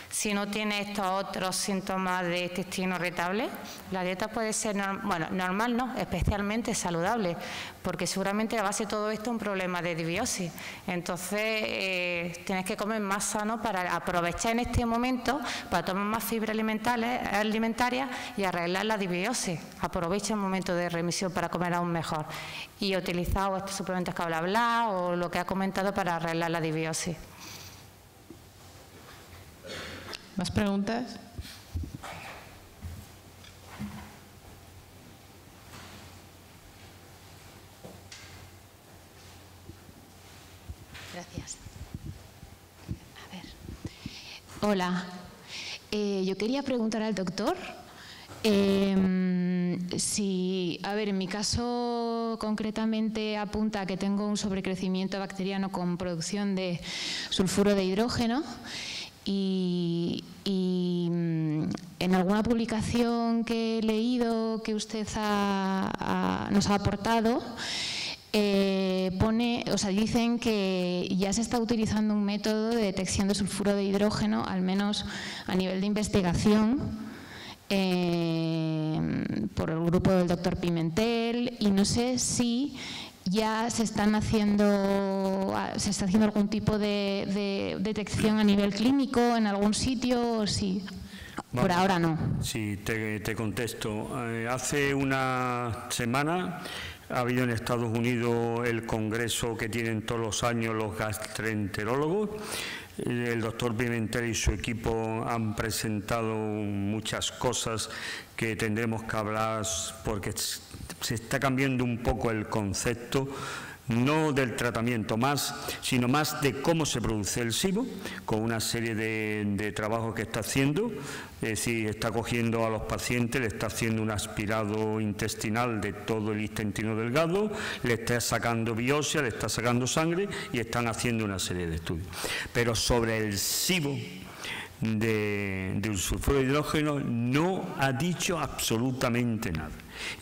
si no tiene estos otros síntomas de intestino irritable, la dieta puede ser, normal no, especialmente saludable, porque seguramente la base de todo esto es un problema de disbiosis. Entonces, tienes que comer más sano para aprovechar en este momento, para tomar más fibra alimentaria y arreglar la disbiosis. Aprovecha el momento de remisión para comer aún mejor. Y utilizar estos suplementos que habla Blas o lo que ha comentado para arreglar la disbiosis. ¿Más preguntas? Gracias. A ver. Hola. Yo quería preguntar al doctor si, a ver, en mi caso concretamente apunta que tengo un sobrecrecimiento bacteriano con producción de sulfuro de hidrógeno y en alguna publicación que he leído que usted nos ha aportado, dicen que ya se está utilizando un método de detección de sulfuro de hidrógeno, al menos a nivel de investigación, por el grupo del doctor Pimentel, y no sé si ya se está haciendo algún tipo de detección a nivel clínico en algún sitio o si por ahora no. Sí, te contesto. Hace una semana ha habido en Estados Unidos el congreso que tienen todos los años los gastroenterólogos. El doctor Pimentel y su equipo han presentado muchas cosas que tendremos que hablar porque se está cambiando un poco el concepto no del tratamiento sino más de cómo se produce el SIBO, con una serie de trabajos que está haciendo. Es decir, está cogiendo a los pacientes, le está haciendo un aspirado intestinal de todo el intestino delgado, le está sacando biopsia, le está sacando sangre y están haciendo una serie de estudios. Pero sobre el SIBO del sulfuro de hidrógeno no ha dicho absolutamente nada.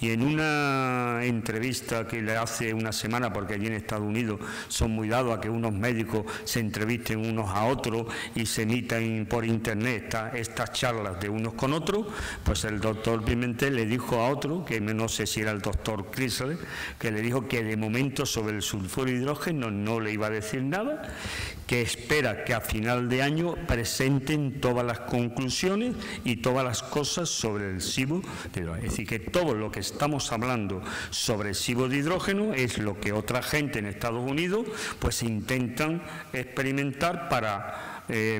Y en una entrevista que le hace una semana, porque allí en Estados Unidos son muy dados a que unos médicos se entrevisten unos a otros y se emitan por internet estas charlas de unos con otros, pues el doctor Pimentel le dijo a otro, que no sé si era el doctor Chrysler, que le dijo que de momento sobre el sulfuro de hidrógeno no le iba a decir nada, que espera que a final de año presenten todas las conclusiones y todas las cosas sobre el SIBO de hidrógeno. Es decir, que todo lo que estamos hablando sobre el SIBO de hidrógeno es lo que otra gente en Estados Unidos pues intentan experimentar para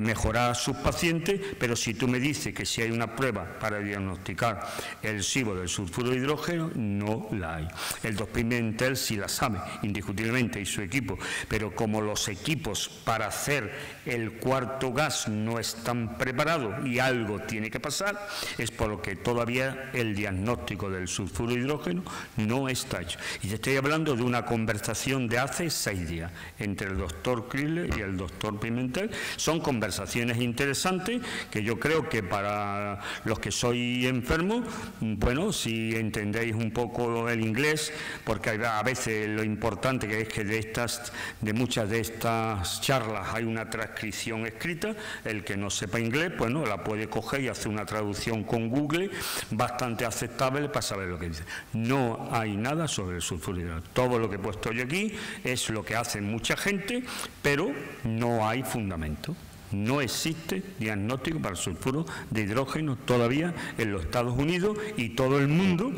mejorar a sus pacientes, pero si tú me dices que si hay una prueba para diagnosticar el SIBO del sulfuro de hidrógeno, no la hay. El doctor Pimentel sí la sabe, indiscutiblemente, y su equipo, pero como los equipos para hacer el cuarto gas no están preparados y algo tiene que pasar, es por lo que todavía el diagnóstico del sulfuro de hidrógeno no está hecho. Y te estoy hablando de una conversación de hace 6 días entre el doctor Chrysler y el doctor Pimentel. Son conversaciones interesantes que yo creo que para los que soy enfermos, bueno, si entendéis un poco el inglés, porque a veces lo importante que es que de muchas de estas charlas hay una transcripción escrita, el que no sepa inglés, pues no, la puede coger y hacer una traducción con Google bastante aceptable para saber lo que dice. No hay nada sobre el sulfuro de hidrógeno. Todo lo que he puesto yo aquí es lo que hace mucha gente, pero no hay fundamento. No existe diagnóstico para el sulfuro de hidrógeno todavía en los Estados Unidos, y todo el mundo,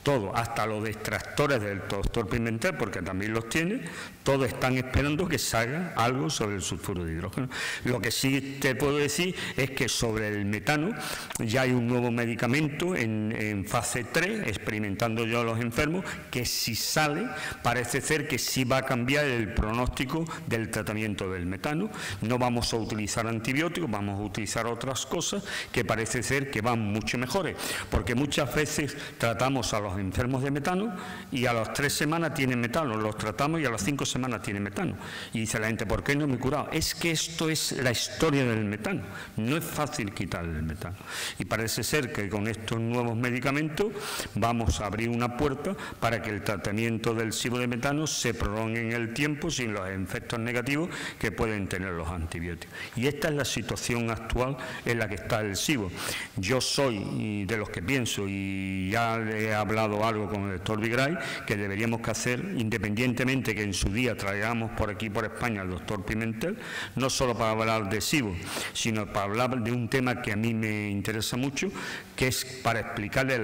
todo, hasta los detractores del doctor Pimentel, porque también los tiene, todos están esperando que salga algo sobre el sulfuro de hidrógeno. Lo que sí te puedo decir es que sobre el metano ya hay un nuevo medicamento en fase 3, experimentando yo a los enfermos, que si sale, parece ser que sí va a cambiar el pronóstico del tratamiento del metano. No vamos a utilizar antibióticos, vamos a utilizar otras cosas que parece ser que van mucho mejores, porque muchas veces tratamos a los enfermos de metano y a las 3 semanas tienen metano, los tratamos y a las 5 semanas tienen metano. Y dice la gente, ¿por qué no me he curado? Es que esto es la historia del metano, no es fácil quitarle el metano. Y parece ser que con estos nuevos medicamentos vamos a abrir una puerta para que el tratamiento del SIBO de metano se prolongue en el tiempo sin los efectos negativos que pueden tener los antibióticos. Y esta es la situación actual en la que está el SIBO. Yo soy de los que pienso, y ya he hablado algo con el doctor Vigray, que deberíamos que hacer, independientemente que en su día traigamos por aquí, por España, al doctor Pimentel, no solo para hablar de SIBO, sino para hablar de un tema que a mí me interesa mucho, que es para explicarle a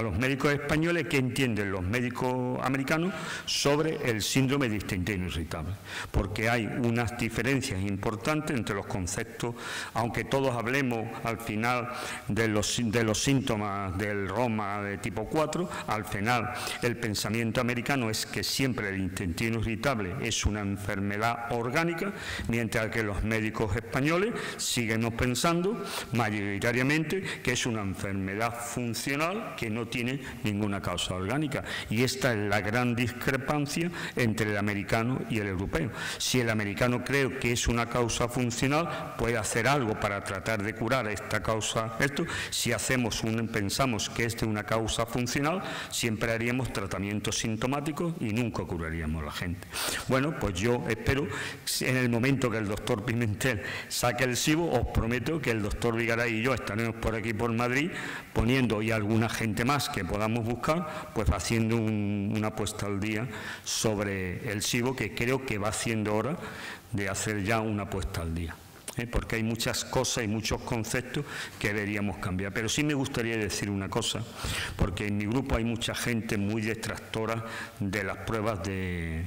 los médicos españoles qué entienden los médicos americanos sobre el síndrome de intestino irritable, porque hay unas diferencias importantes entre los conceptos, aunque todos hablemos al final de los síntomas del Roma de tipo 4, al final el pensamiento americano es que siempre el intestino irritable es una enfermedad orgánica, mientras que los médicos españoles seguimos pensando mayoritariamente que es una enfermedad funcional que no tiene ninguna causa orgánica. Y esta es la gran discrepancia entre el americano y el europeo. Si el americano cree que es una causa funcional, puede hacer algo para tratar de curar esta causa. Si pensamos que es de una causa funcional, siempre haríamos tratamientos sintomáticos y nunca curaríamos a la gente. Bueno, pues yo espero, en el momento que el doctor Pimentel saque el SIBO, os prometo que el doctor Vigaray y yo estaremos por aquí por Madrid poniendo, y alguna gente más que podamos buscar, pues haciendo una puesta al día sobre el SIBO, que creo que va siendo hora de hacer ya una puesta al día. porque hay muchas cosas y muchos conceptos que deberíamos cambiar. Pero sí me gustaría decir una cosa, porque en mi grupo hay mucha gente muy detractora de las pruebas de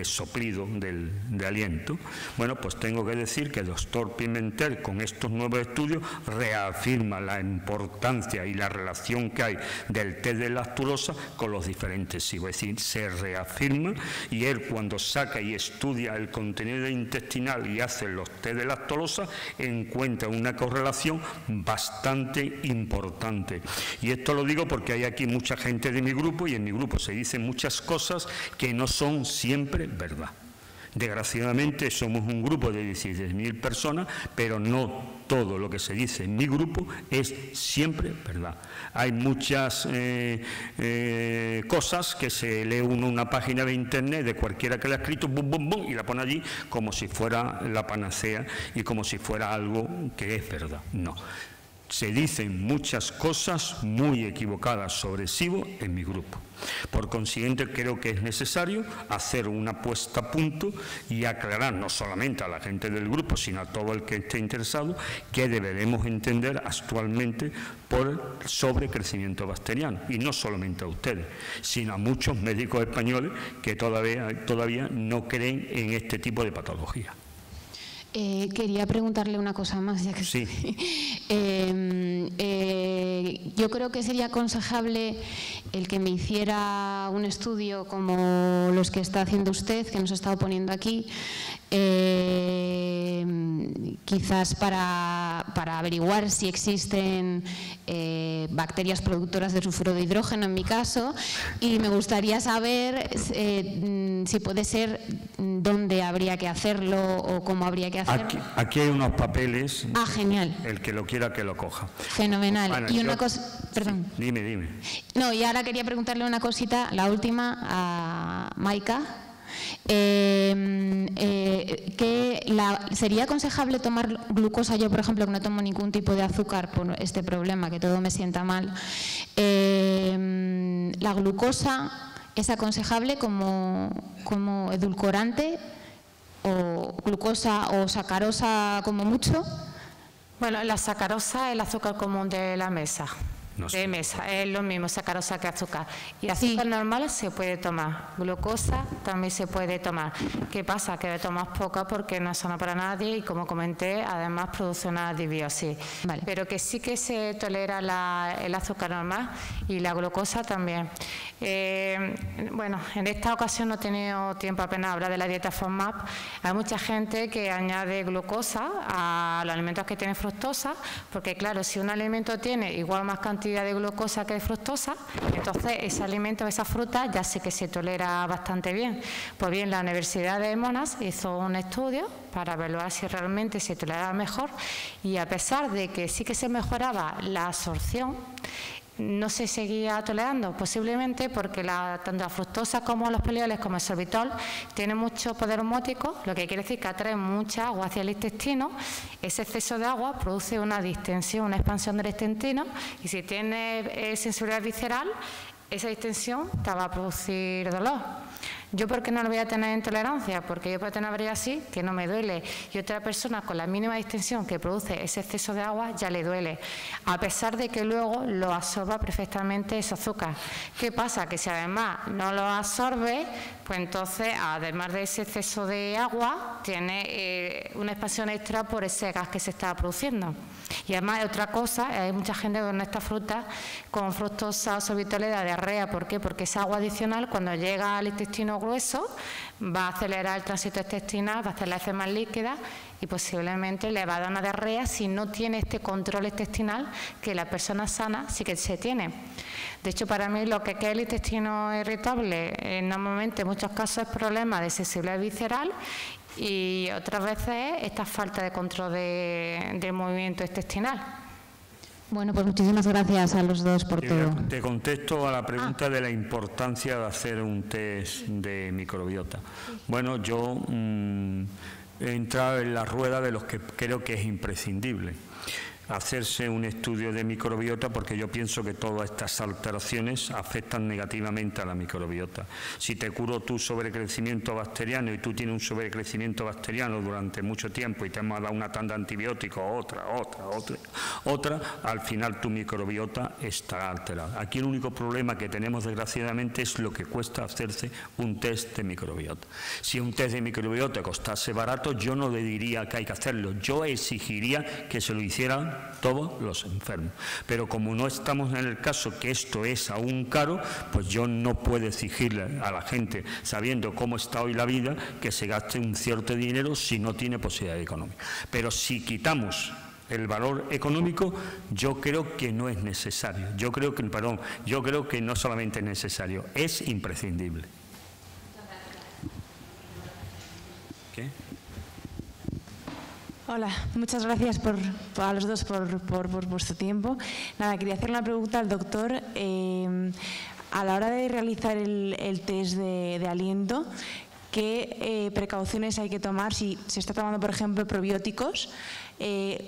soplido, de aliento. Bueno, pues tengo que decir que el doctor Pimentel, con estos nuevos estudios, reafirma la importancia y la relación que hay del test de lactulosa con los diferentes SIBO. Es decir, se reafirma, y él, cuando saca y estudia el contenido intestinal y hace los test de lactulosa, encuentra una correlación bastante importante. Y esto lo digo porque hay aquí mucha gente de mi grupo, y en mi grupo se dicen muchas cosas que no son siempre verdad. Desgraciadamente somos un grupo de 16.000 personas, pero no todo lo que se dice en mi grupo es siempre verdad. Hay muchas cosas que se lee uno una página de internet de cualquiera que la ha escrito, bum, bum, bum, y la pone allí como si fuera la panacea y como si fuera algo que es verdad. No. Se dicen muchas cosas muy equivocadas sobre SIBO en mi grupo. Por consiguiente, creo que es necesario hacer una puesta a punto y aclarar no solamente a la gente del grupo, sino a todo el que esté interesado, que deberemos entender actualmente por el sobrecrecimiento bacteriano. Y no solamente a ustedes, sino a muchos médicos españoles que todavía no creen en este tipo de patología. Quería preguntarle una cosa más, ya que sí. Yo creo que sería aconsejable el que me hiciera un estudio como los que está haciendo usted, que nos ha estado poniendo aquí, quizás para averiguar si existen bacterias productoras de sulfuro de hidrógeno, en mi caso, y me gustaría saber si puede ser dónde habría que hacerlo o cómo habría que hacerlo. Aquí hay unos papeles. Ah, genial. El que lo quiera que lo coja. Fenomenal. Ana, y una cosa, perdón. Sí, dime. No, y ahora quería preguntarle una cosita, la última, a Maika. ¿Sería aconsejable tomar glucosa? Yo, por ejemplo, que no tomo ningún tipo de azúcar por este problema, que todo me sienta mal. ¿La glucosa es aconsejable como edulcorante, o glucosa o sacarosa como mucho? Bueno, la sacarosa es el azúcar común de la mesa. No sé. De mesa, es lo mismo sacarosa que azúcar. Y azúcar normal se puede tomar, glucosa también se puede tomar. ¿Qué pasa? Que tomas poca porque no es sana para nadie y, como comenté, además produce una disbiosis. Vale. Pero que sí que se tolera el azúcar normal y la glucosa también. Bueno, en esta ocasión no he tenido tiempo apenas a hablar de la dieta FODMAP. Hay mucha gente que añade glucosa a los alimentos que tienen fructosa, porque claro, si un alimento tiene igual o más cantidad de glucosa que de fructosa, entonces ese alimento, esa fruta, ya sé que se tolera bastante bien. Pues bien, la Universidad de Monash hizo un estudio para evaluar si realmente se toleraba mejor, y a pesar de que sí que se mejoraba la absorción, no se seguía tolerando, posiblemente porque tanto la fructosa como los polioles, como el sorbitol, tienen mucho poder osmótico, lo que quiere decir que atrae mucha agua hacia el intestino. Ese exceso de agua produce una distensión, una expansión del intestino, y si tiene sensibilidad visceral, esa distensión te va a producir dolor. ¿Yo por qué no lo voy a tener intolerancia? Porque yo puedo tener una así, que no me duele, y otra persona con la mínima distensión que produce ese exceso de agua ya le duele, a pesar de que luego lo absorba perfectamente ese azúcar. ¿Qué pasa? Que si además no lo absorbe, pues entonces, además de ese exceso de agua, tiene una expansión extra por ese gas que se está produciendo. Y además, otra cosa, hay mucha gente con esta fruta, con fructosa o sorbitol, le da diarrea. ¿Por qué? Porque esa agua adicional, cuando llega al intestino grueso, va a acelerar el tránsito intestinal, va a hacer la heces más líquida y posiblemente le va a dar una diarrea si no tiene este control intestinal que la persona sana sí que se tiene. De hecho, para mí lo que es el intestino irritable, normalmente en muchos casos es problema de sensibilidad visceral, y otras veces esta falta de control del movimiento intestinal. Bueno, pues muchísimas gracias a los dos por todo. Te contesto a la pregunta de la importancia de hacer un test de microbiota. Bueno, yo he entrado en la rueda de los que creo que es imprescindible. hacerse un estudio de microbiota, porque yo pienso que todas estas alteraciones afectan negativamente a la microbiota. Si te curo tu sobrecrecimiento bacteriano y tú tienes un sobrecrecimiento bacteriano durante mucho tiempo y te hemos dado una tanda de antibióticos, otra, al final tu microbiota está alterada. Aquí el único problema que tenemos, desgraciadamente, es lo que cuesta hacerse un test de microbiota. Si un test de microbiota costase barato, yo no le diría que hay que hacerlo, yo exigiría que se lo hicieran todos los enfermos. Pero como no estamos en el caso que esto es aún caro, pues yo no puedo exigirle a la gente, sabiendo cómo está hoy la vida, que se gaste un cierto dinero si no tiene posibilidad económica. Pero si quitamos el valor económico, yo creo que no es necesario. Yo creo que no solamente es necesario, es imprescindible. ¿Qué? Hola, muchas gracias a los dos por vuestro tiempo. Nada, quería hacer una pregunta al doctor. A la hora de realizar el test de aliento, ¿qué precauciones hay que tomar si se está tomando, por ejemplo, probióticos?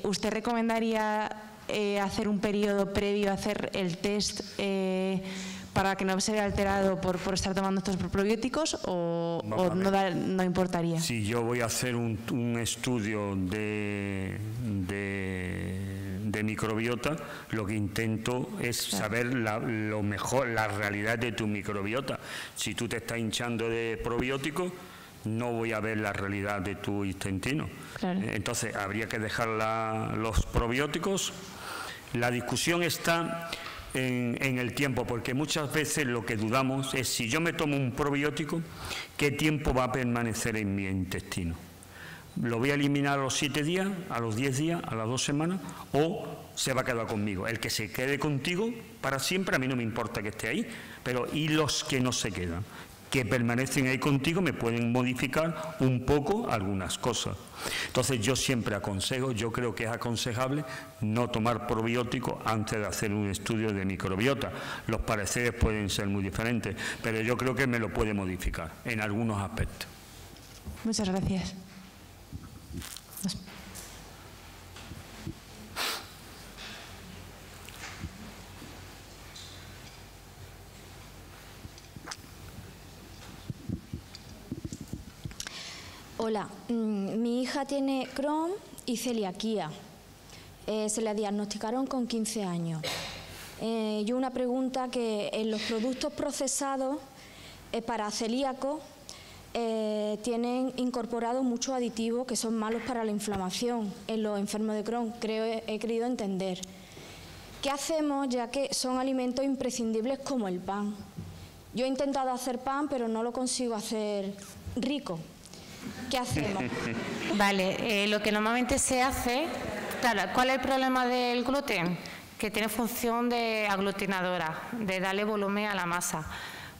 ¿Usted recomendaría hacer un periodo previo a hacer el test para que no se vea alterado por estar tomando estos probióticos o no importaría? Si yo voy a hacer un estudio de microbiota, lo que intento es saber lo mejor, la realidad de tu microbiota. Si tú te estás hinchando de probióticos, no voy a ver la realidad de tu intestino. Claro. Entonces habría que dejar los probióticos. La discusión está en el tiempo, porque muchas veces lo que dudamos es si yo me tomo un probiótico, ¿qué tiempo va a permanecer en mi intestino? ¿Lo voy a eliminar a los 7 días, a los 10 días, a las 2 semanas, o se va a quedar conmigo? El que se quede contigo para siempre, a mí no me importa que esté ahí, pero ¿y los que no se quedan? Que permanecen ahí contigo me pueden modificar un poco algunas cosas. Entonces yo siempre aconsejo, yo creo que es aconsejable no tomar probióticos antes de hacer un estudio de microbiota. Los pareceres pueden ser muy diferentes, pero yo creo que me lo puede modificar en algunos aspectos. Muchas gracias. Hola, mi hija tiene Crohn y celiaquía. Se la diagnosticaron con 15 años. Yo una pregunta, que en los productos procesados para celíacos tienen incorporado muchos aditivos que son malos para la inflamación en los enfermos de Crohn. He querido entender. ¿Qué hacemos, ya que son alimentos imprescindibles como el pan? Yo he intentado hacer pan, pero no lo consigo hacer rico. ¿Qué hacemos? Vale, lo que normalmente se hace, claro, ¿cuál es el problema del gluten? Que tiene función de aglutinadora, de darle volumen a la masa.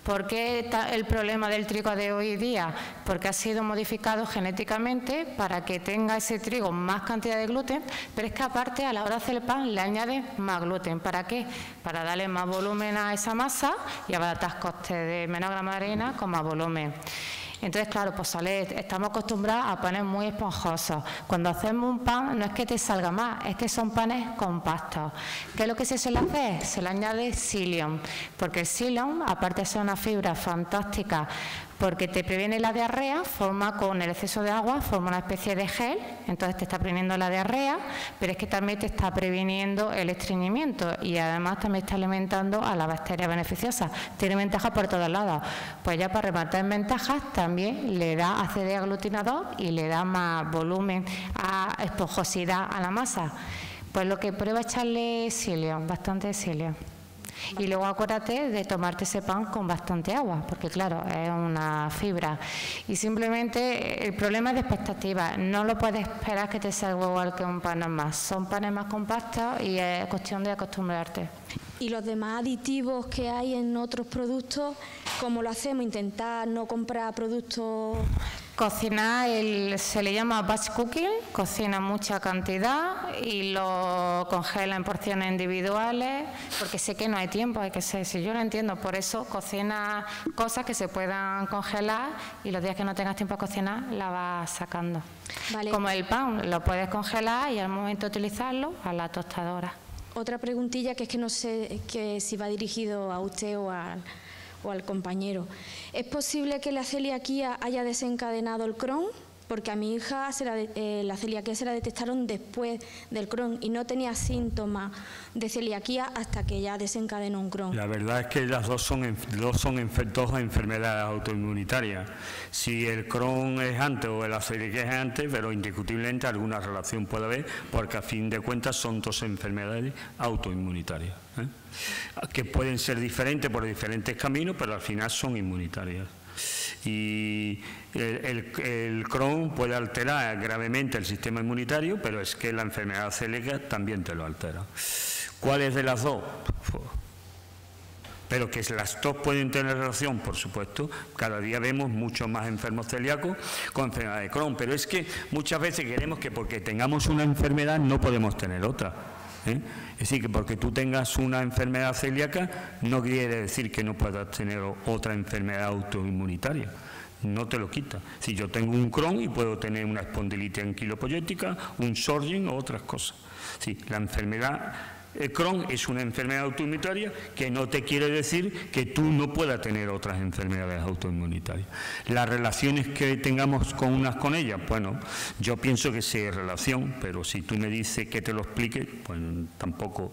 ¿Por qué está el problema del trigo de hoy día? Porque ha sido modificado genéticamente para que tenga ese trigo más cantidad de gluten, pero es que aparte a la hora de hacer el pan le añade más gluten. ¿Para qué? Para darle más volumen a esa masa y abaratar costes de menos gramo de harina con más volumen. Entonces, claro, pues estamos acostumbrados a panes muy esponjosos. Cuando hacemos un pan no es que te salga más, es que son panes compactos. ¿Qué es lo que se suele hacer? Se le añade psyllium, porque el psyllium, aparte de ser una fibra fantástica, porque te previene la diarrea, forma con el exceso de agua, forma una especie de gel, entonces te está previniendo la diarrea, pero es que también te está previniendo el estreñimiento y además también está alimentando a la bacteria beneficiosa. Tiene ventajas por todos lados. Pues ya para rematar en ventajas, también le da acidez aglutinador y le da más volumen, esponjosidad a la masa. Pues lo que prueba es echarle psyllium, bastante psyllium. Y luego acuérdate de tomarte ese pan con bastante agua, porque claro, es una fibra. Y simplemente el problema es de expectativa. No lo puedes esperar que te salga igual que un pan normal. Son panes más compactos y es cuestión de acostumbrarte. Y los demás aditivos que hay en otros productos, ¿cómo lo hacemos? Intentar no comprar productos... Cocinar, se le llama batch cooking, cocina mucha cantidad y lo congela en porciones individuales, porque sé que no hay tiempo, hay que ser, si yo lo entiendo, por eso cocina cosas que se puedan congelar y los días que no tengas tiempo a cocinar la vas sacando. Vale. Como el pan, lo puedes congelar y al momento de utilizarlo a la tostadora. Otra preguntilla que es que no sé que si va dirigido a usted o al compañero. ¿Es posible que la celiaquía haya desencadenado el Crohn? Porque a mi hija la celiaquía se la detectaron después del Crohn y no tenía síntomas de celiaquía hasta que ya desencadenó un Crohn. La verdad es que las dos son enfermedades autoinmunitarias. Si el Crohn es antes o la celiaquía es antes, pero indiscutiblemente alguna relación puede haber, porque a fin de cuentas son dos enfermedades autoinmunitarias, que pueden ser diferentes por diferentes caminos, pero al final son inmunitarias. Y el Crohn puede alterar gravemente el sistema inmunitario, pero es que la enfermedad celíaca también te lo altera. ¿Cuál es de las dos? Pero que las dos pueden tener relación, por supuesto. Cada día vemos muchos más enfermos celíacos con enfermedad de Crohn, pero es que muchas veces queremos que porque tengamos una enfermedad no podemos tener otra. Es decir, que porque tú tengas una enfermedad celíaca no quiere decir que no puedas tener otra enfermedad autoinmunitaria. No te lo quita. Si yo tengo un Crohn y puedo tener una espondilitis anquilopoyética, un Sjögren o otras cosas. Sí, la enfermedad Crohn es una enfermedad autoinmunitaria que no te quiere decir que tú no puedas tener otras enfermedades autoinmunitarias. Las relaciones que tengamos con unas con ellas, bueno, yo pienso que sí hay relación, pero si tú me dices que te lo explique, pues tampoco...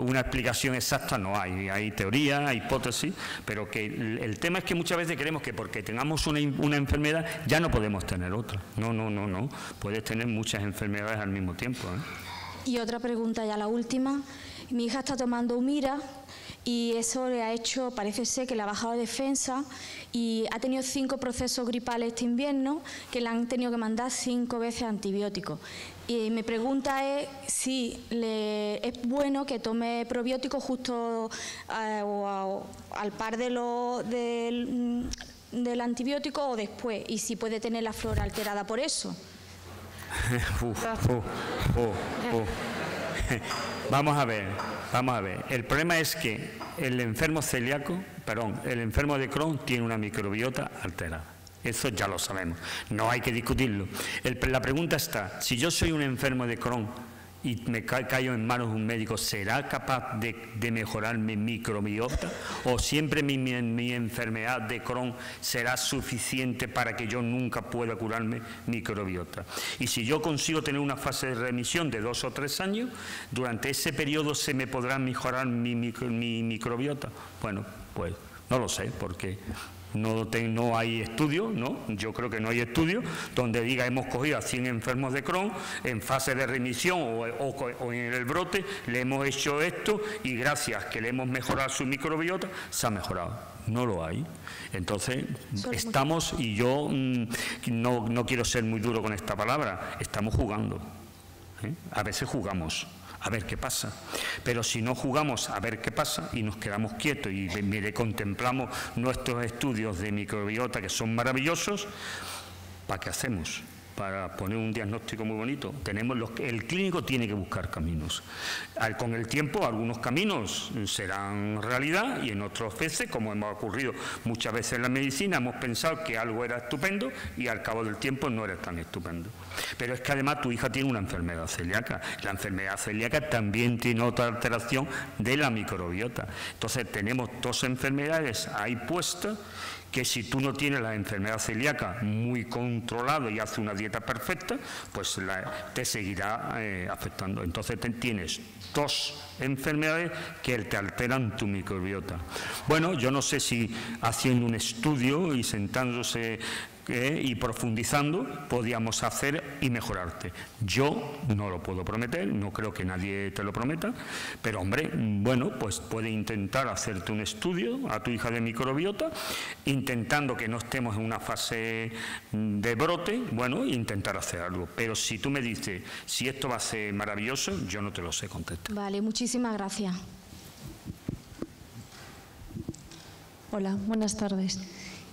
una explicación exacta no hay. Hay teoría, hay hipótesis, pero que el tema es que muchas veces creemos que porque tengamos una enfermedad ya no podemos tener otra. No. Puedes tener muchas enfermedades al mismo tiempo, Y otra pregunta, ya la última. Mi hija está tomando Humira y eso le ha hecho, parece ser que le ha bajado defensa y ha tenido 5 procesos gripales este invierno que le han tenido que mandar 5 veces antibióticos. Y mi pregunta es si es bueno que tome probióticos justo al par del antibiótico o después, y si puede tener la flora alterada por eso. Vamos a ver. El problema es que el enfermo de Crohn tiene una microbiota alterada. Eso ya lo sabemos, no hay que discutirlo. La pregunta está, si yo soy un enfermo de Crohn y me caigo en manos de un médico, ¿será capaz de mejorar mi microbiota? ¿O siempre mi enfermedad de Crohn será suficiente para que yo nunca pueda curarme microbiota? Y si yo consigo tener una fase de remisión de 2 o 3 años, durante ese periodo ¿se me podrá mejorar mi microbiota? Bueno, pues no lo sé, porque... No hay estudios, ¿no? Yo creo que no hay estudios donde diga hemos cogido a 100 enfermos de Crohn en fase de remisión o en el brote, le hemos hecho esto y gracias que le hemos mejorado su microbiota, se ha mejorado. No lo hay. Entonces, estamos, y yo no quiero ser muy duro con esta palabra, estamos jugando. A veces jugamos. A ver qué pasa. Pero si no jugamos a ver qué pasa y nos quedamos quietos y contemplamos nuestros estudios de microbiota que son maravillosos, ¿para qué hacemos? Para poner un diagnóstico muy bonito. El clínico tiene que buscar caminos. Con el tiempo, algunos caminos serán realidad y en otras veces, como hemos ocurrido muchas veces en la medicina, hemos pensado que algo era estupendo y al cabo del tiempo no era tan estupendo. Pero es que además tu hija tiene una enfermedad celíaca. La enfermedad celíaca también tiene otra alteración de la microbiota. Entonces tenemos 2 enfermedades ahí puestas que si tú no tienes la enfermedad celíaca muy controlada y haces una dieta perfecta, pues te seguirá afectando. Entonces tienes 2 enfermedades que te alteran tu microbiota. Bueno, yo no sé si haciendo un estudio y sentándose y profundizando podíamos hacer y mejorarte. Yo no lo puedo prometer, no creo que nadie te lo prometa, pero hombre, bueno, pues puede intentar hacerte un estudio a tu hija de microbiota, intentando que no estemos en una fase de brote, bueno, intentar hacer algo. Pero si tú me dices si esto va a ser maravilloso, yo no te lo sé contestar. Vale, muchísimas gracias. Hola, buenas tardes.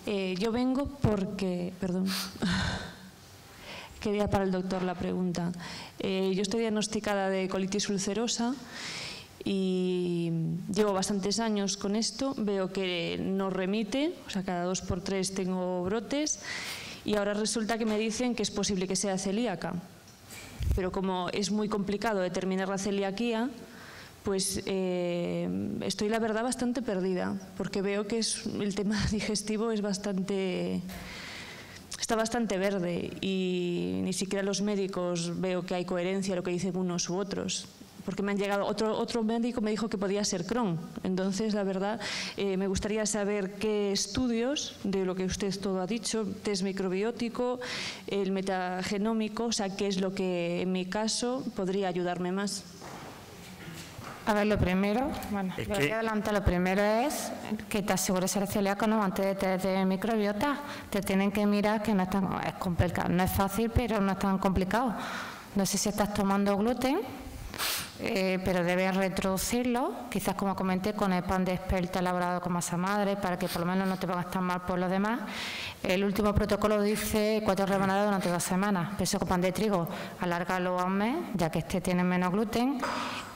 Yo vengo porque, perdón, quería para el doctor la pregunta. Yo estoy diagnosticada de colitis ulcerosa y llevo bastantes años con esto. Veo que no remite, o sea, cada 2 por 3 tengo brotes y ahora resulta que me dicen que es posible que sea celíaca. Pero como es muy complicado determinar la celiaquía, pues estoy, la verdad, bastante perdida, porque veo que el tema digestivo está bastante verde y ni siquiera los médicos veo que hay coherencia en lo que dicen unos u otros. Porque me han llegado, otro médico me dijo que podía ser Crohn. Entonces, la verdad, me gustaría saber qué estudios, de lo que usted todo ha dicho, test microbiótico, el metagenómico, o sea, qué es lo que en mi caso podría ayudarme más. A ver, lo primero, bueno, lo que adelante, lo primero es que te asegures ser celíaco, ¿no? Antes de test de microbiota, te tienen que mirar, que no es tan complicado, no es fácil, pero no es tan complicado. No sé si estás tomando gluten, pero debes reintroducirlo, quizás como comenté, con el pan de espelta elaborado con masa madre, para que por lo menos no te pongas tan mal por lo demás. El último protocolo dice 4 rebanadas durante 2 semanas, pero eso con pan de trigo, alárgalo a un mes, ya que este tiene menos gluten,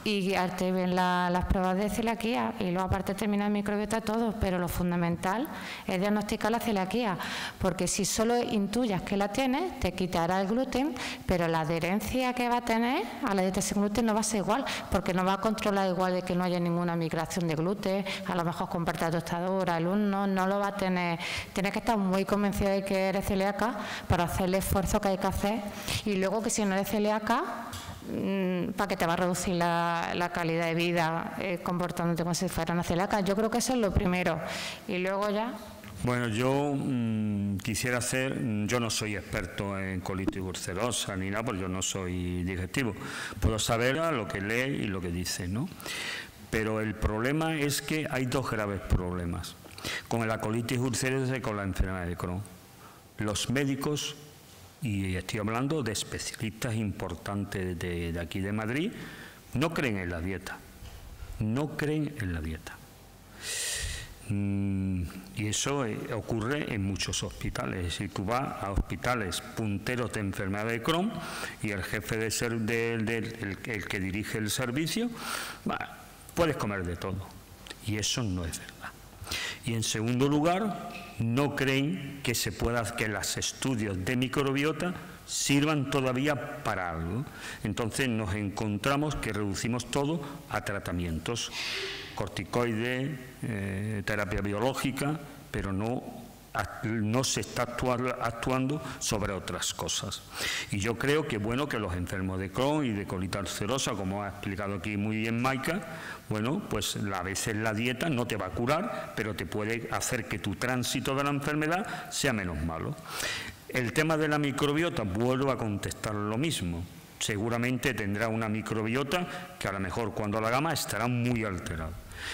y arte ven las pruebas de celiaquía, y luego aparte termina el microbiota todo, pero lo fundamental es diagnosticar la celiaquía, porque si solo intuyas que la tienes, te quitará el gluten, pero la adherencia que va a tener a la dieta sin gluten no va a ser igual, porque no va a controlar igual de que no haya ninguna migración de gluten, a lo mejor comparte la tostadora, el uno no lo va a tener. Tienes que estar muy convencida de que eres celíaca para hacer el esfuerzo que hay que hacer, y luego que si no eres celíaca, para que te va a reducir la calidad de vida comportándote como si fuera una celíaca. Yo creo que eso es lo primero, y luego ya. Bueno, yo quisiera yo no soy experto en colitis ulcerosa ni nada, porque yo no soy digestivo. Puedo saber lo que lee y lo que dice, ¿no? Pero el problema es que hay 2 graves problemas con la colitis ulcerosa y con la enfermedad de Crohn. Los médicos, y estoy hablando de especialistas importantes de aquí de Madrid, no creen en la dieta. No creen en la dieta. Y eso ocurre en muchos hospitales. Si tú vas a hospitales punteros de enfermedad de Crohn y el jefe el que dirige el servicio, puedes comer de todo. Y eso no es verdad. Y en segundo lugar, no creen que que los estudios de microbiota sirvan todavía para algo. Entonces nos encontramos que reducimos todo a tratamientos, corticoides, terapia biológica, pero no se está actuando sobre otras cosas. Y yo creo que bueno que los enfermos de Crohn y de colitis ulcerosa, como ha explicado aquí muy bien Maika, bueno, pues a veces la dieta no te va a curar, pero te puede hacer que tu tránsito de la enfermedad sea menos malo. El tema de la microbiota, vuelvo a contestar lo mismo. Seguramente tendrá una microbiota que a lo mejor cuando la gama estará muy alterada.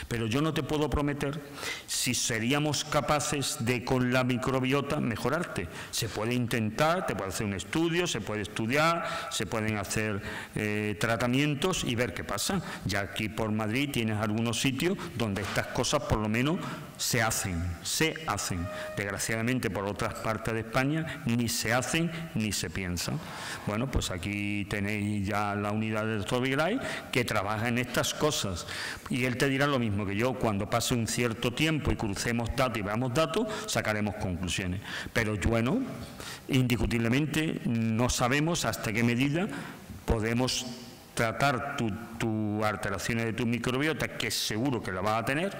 Pero yo no te puedo prometer si seríamos capaces de con la microbiota mejorarte. Se puede intentar, te puede hacer un estudio, se puede estudiar, se pueden hacer tratamientos y ver qué pasa. Ya aquí por Madrid tienes algunos sitios donde estas cosas por lo menos se hacen. Desgraciadamente por otras partes de España ni se hacen ni se piensan. Bueno, pues aquí tenéis ya la unidad del doctor Viglay que trabaja en estas cosas y él te dirá lo mismo que yo. Cuando pase un cierto tiempo y crucemos datos y veamos datos, sacaremos conclusiones. Pero bueno, indiscutiblemente no sabemos hasta qué medida podemos tratar tus alteraciones de tu microbiota, que seguro que la vas a tener,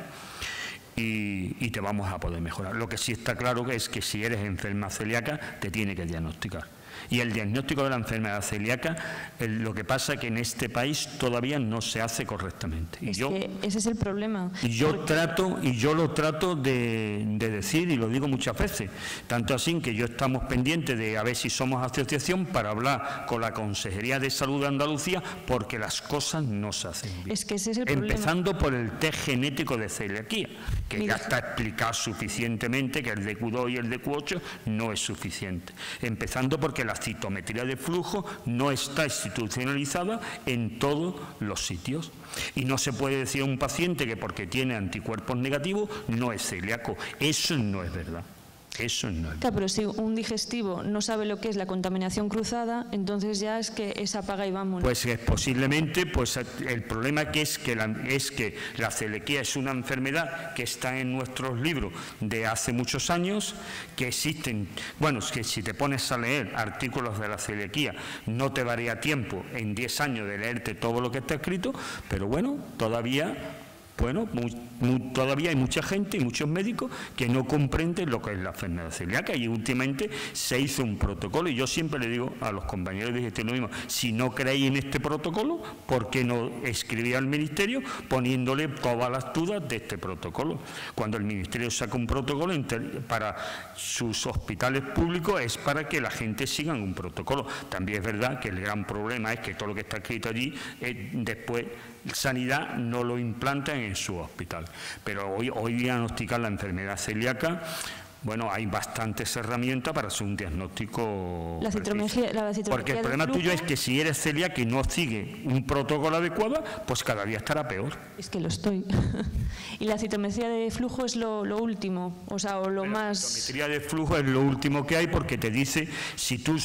y te vamos a poder mejorar. Lo que sí está claro es que si eres enferma celíaca, te tiene que diagnosticar. Y el diagnóstico de la enfermedad celíaca, lo que pasa es que en este país todavía no se hace correctamente. Y ese es el problema. Y yo lo trato de decir, y lo digo muchas veces, tanto así que yo estamos pendientes de a ver si somos asociación para hablar con la Consejería de Salud de Andalucía, porque las cosas no se hacen bien. Es que ese es el problema. Empezando por el test genético de celiaquía, que ya está explicado suficientemente que el de Q2 y el de Q8 no es suficiente. Empezando porque porque la citometría de flujo no está institucionalizada en todos los sitios. Y no se puede decir a un paciente que porque tiene anticuerpos negativos no es celíaco. Eso no es verdad. Eso no es. Claro, pero si un digestivo no sabe lo que es la contaminación cruzada, entonces ya es que es apaga y vámonos. Pues posiblemente, pues el problema es que la celiaquía es una enfermedad que está en nuestros libros de hace muchos años, que existen, bueno, es que si te pones a leer artículos de la celiaquía no te daría tiempo en 10 años de leerte todo lo que está escrito, pero bueno, todavía hay mucha gente y muchos médicos que no comprenden lo que es la enfermedad celíaca, y últimamente se hizo un protocolo, y yo siempre le digo a los compañeros de gestión lo mismo: si no creéis en este protocolo, ¿por qué no escribí al Ministerio poniéndole todas las dudas de este protocolo? Cuando el Ministerio saca un protocolo para sus hospitales públicos es para que la gente siga un protocolo. También es verdad que el gran problema es que todo lo que está escrito allí después Sanidad no lo implanta en su hospital. Pero hoy diagnosticar la enfermedad celíaca, bueno, hay bastantes herramientas para hacer un diagnóstico preciso. Porque el problema tuyo es que si eres celíaco y no sigue un protocolo adecuado, pues cada día estará peor. Es que lo estoy. Y la citometría de flujo es lo último, o sea, o lo más... La citometría de flujo es lo último que hay, porque te dice si tú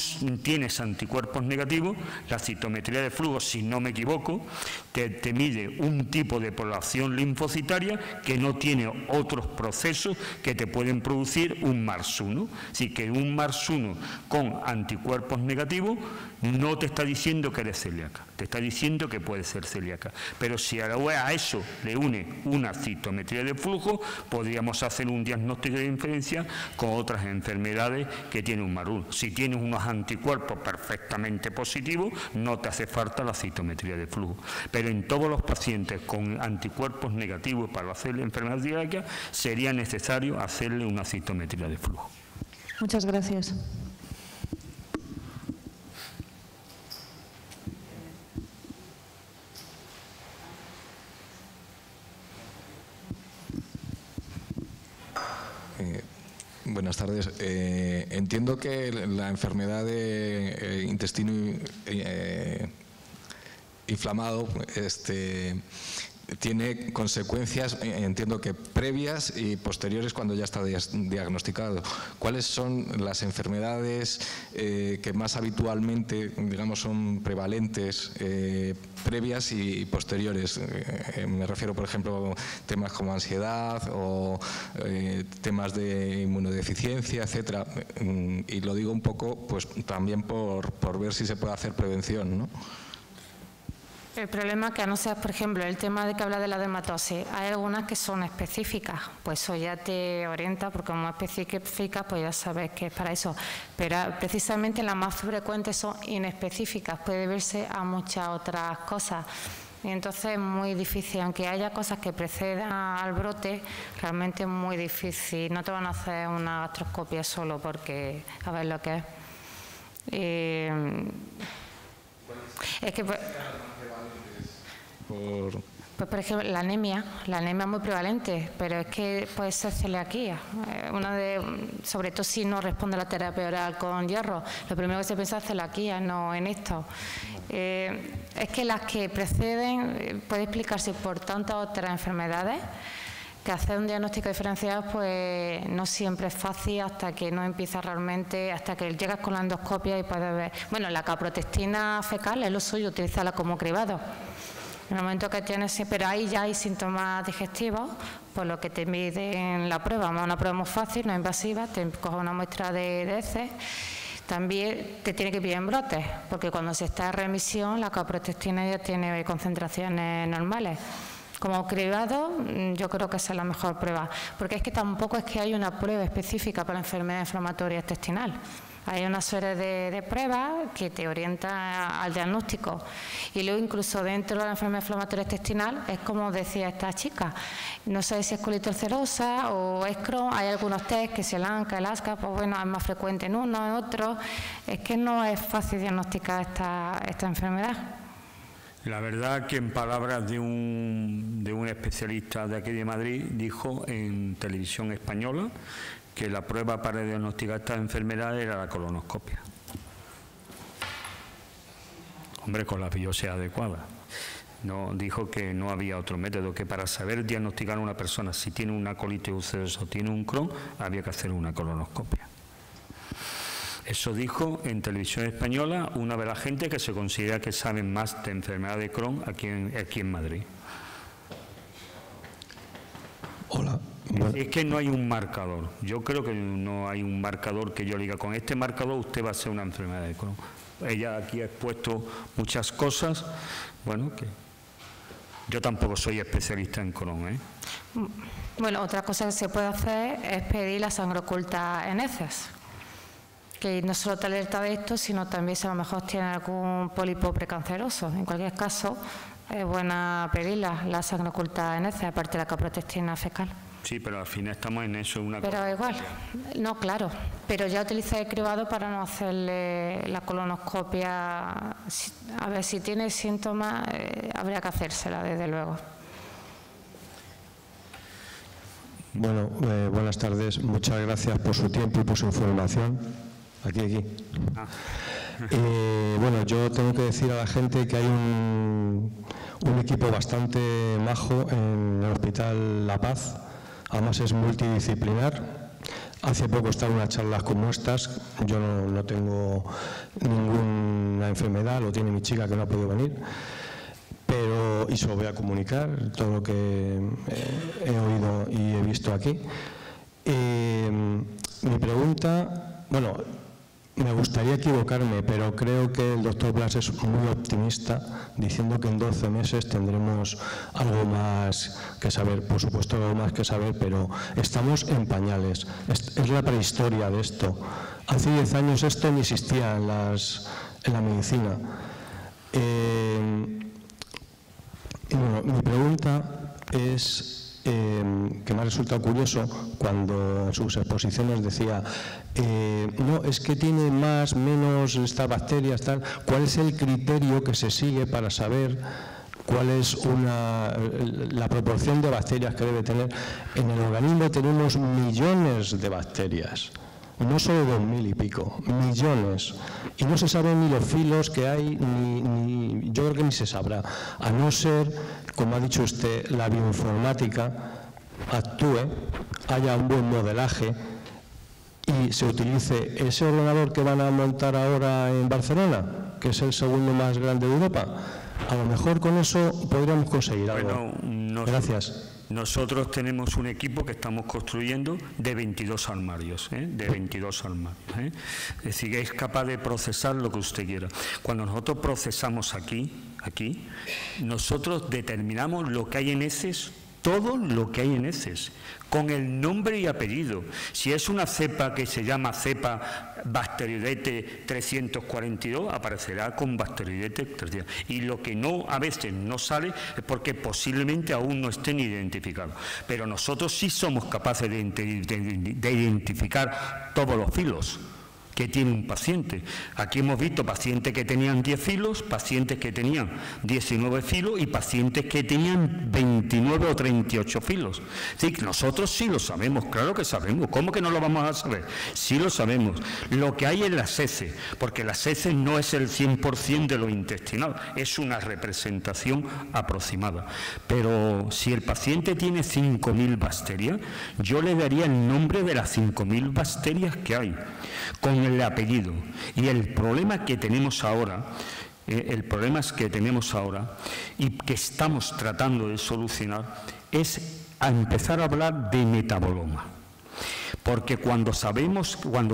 tienes anticuerpos negativos. La citometría de flujo, si no me equivoco, te mide un tipo de población linfocitaria que no tiene otros procesos que te pueden producir un MARS1. Así que un MARS1 con anticuerpos negativos no te está diciendo que eres celíaca, te está diciendo que puedes ser celíaca. Pero si a eso le une una citometría de flujo, podríamos hacer un diagnóstico de diferencia con otras enfermedades que tiene un MARS1. Si tienes unos anticuerpos perfectamente positivos, no te hace falta la citometría de flujo. Pero en todos los pacientes con anticuerpos negativos para hacer la enfermedad celíaca, sería necesario hacerle una citometría de flujo. Muchas gracias. Buenas tardes. Entiendo que la enfermedad de intestino inflamado tiene consecuencias, entiendo que previas y posteriores cuando ya está diagnosticado. ¿Cuáles son las enfermedades que más habitualmente, digamos, son prevalentes, previas y posteriores? Me refiero, por ejemplo, a temas como ansiedad o temas de inmunodeficiencia, etcétera. Y lo digo un poco, pues también por ver si se puede hacer prevención, ¿no? El problema es que, a no ser, por ejemplo, el tema de que habla de la dermatosis, hay algunas que son específicas, pues eso ya te orienta, porque como es específica, pues ya sabes que es para eso. Pero precisamente las más frecuentes son inespecíficas, puede verse a muchas otras cosas. Y entonces es muy difícil, aunque haya cosas que precedan al brote, realmente es muy difícil. No te van a hacer una gastroscopia solo porque a ver lo que es. Es que... Pues por ejemplo, la anemia es muy prevalente, pero es que puede ser celiaquía. Sobre todo si no responde a la terapia oral con hierro, lo primero que se piensa es celiaquía, no en esto. Es que las que preceden puede explicarse por tantas otras enfermedades, que hacer un diagnóstico diferenciado pues no siempre es fácil hasta que no empieza realmente, hasta que llegas con la endoscopia y puedes ver. Bueno, la caprotestina fecal es lo suyo, utilizarla como cribado. En el momento que tienes, pero ahí ya hay síntomas digestivos, por lo que te miden la prueba. Una prueba muy fácil, no invasiva, te coges una muestra de heces. También te tiene que pedir en brotes, porque cuando se está en remisión, la caprotestina ya tiene concentraciones normales. Como cribado, yo creo que esa es la mejor prueba, porque es que tampoco es que hay una prueba específica para la enfermedad inflamatoria intestinal. Hay una serie de pruebas que te orientan al diagnóstico. Y luego incluso dentro de la enfermedad inflamatoria intestinal, es como decía esta chica, no sé si es colitis ulcerosa o es Crohn, hay algunos test que se lanza, el ASCA, pues bueno, es más frecuente en uno, en otro. Es que no es fácil diagnosticar esta enfermedad. La verdad que en palabras de un especialista de aquí de Madrid, dijo en televisión española que la prueba para diagnosticar esta enfermedad era la colonoscopia. Hombre, con la biopsia adecuada. No, dijo que no había otro método, que para saber diagnosticar a una persona si tiene una colitis ulcerosa o tiene un Crohn, había que hacer una colonoscopia. Eso dijo en Televisión Española una de las gente que se considera que saben más de enfermedad de Crohn aquí en Madrid. Hola. Es que no hay un marcador. Yo creo que no hay un marcador que yo diga, con este marcador usted va a ser una enfermedad de Crohn. Ella aquí ha expuesto muchas cosas, bueno, que yo tampoco soy especialista en Crohn, ¿eh? Bueno, otra cosa que se puede hacer es pedir la sangre oculta en heces, que no solo te alerta de esto, sino también si a lo mejor tiene algún pólipo precanceroso. En cualquier caso, es buena pedir la sangre oculta en heces, aparte de la caprotectina fecal. Sí, pero al final estamos en eso. Pero igual, no, claro. Pero ya utilicé el cribado para no hacerle la colonoscopia. A ver, si tiene síntomas, habría que hacérsela, desde luego. Bueno, buenas tardes. Muchas gracias por su tiempo y por su información. Aquí. Bueno, yo tengo que decir a la gente que hay un equipo bastante majo en el Hospital La Paz. Además es multidisciplinar. Hace poco estaba en unas charlas como estas. Yo no tengo ninguna enfermedad, lo tiene mi chica que no ha podido venir. Y se lo voy a comunicar, todo lo que he oído y he visto aquí. Mi pregunta, bueno, me gustaría equivocarme, pero creo que el doctor Blas es muy optimista, diciendo que en 12 meses tendremos algo más que saber. Por supuesto, algo más que saber, pero estamos en pañales. Es la prehistoria de esto. Hace 10 años esto ni existía en la medicina. Bueno, mi pregunta es que me ha resultado curioso cuando en sus exposiciones decía no, es que tiene más, menos estas bacterias, tal. ¿Cuál es el criterio que se sigue para saber cuál es la proporción de bacterias que debe tener? En el organismo tenemos millones de bacterias. No solo 2000 y pico, millones. Y no se saben ni los filos que hay, yo creo que ni se sabrá. A no ser, como ha dicho usted, la bioinformática actúe, haya un buen modelaje y se utilice ese ordenador que van a montar ahora en Barcelona, que es el segundo más grande de Europa. A lo mejor con eso podríamos conseguir algo. Gracias. Nosotros tenemos un equipo que estamos construyendo de 22 armarios, de 22 armarios. Es decir, que es capaz de procesar lo que usted quiera. Cuando nosotros procesamos aquí, nosotros determinamos lo que hay en heces, todo lo que hay en heces, con el nombre y apellido. Si es una cepa que se llama cepa Bacteroidetes 342, aparecerá con Bacteroidetes 342. Y lo que a veces no sale es porque posiblemente aún no estén identificados. Pero nosotros sí somos capaces de identificar todos los filos que tiene un paciente. Aquí hemos visto pacientes que tenían 10 filos, pacientes que tenían 19 filos y pacientes que tenían 29 o 38 filos. Es decir, nosotros sí lo sabemos, claro que sabemos. ¿Cómo que no lo vamos a saber? Sí lo sabemos. Lo que hay en las heces, porque las heces no es el 100% de lo intestinal, es una representación aproximada. Pero si el paciente tiene 5.000 bacterias, yo le daría el nombre de las 5.000 bacterias que hay, con el apellido. Y el problema que tenemos ahora, y que estamos tratando de solucionar, es a empezar a hablar de metaboloma. Porque cuando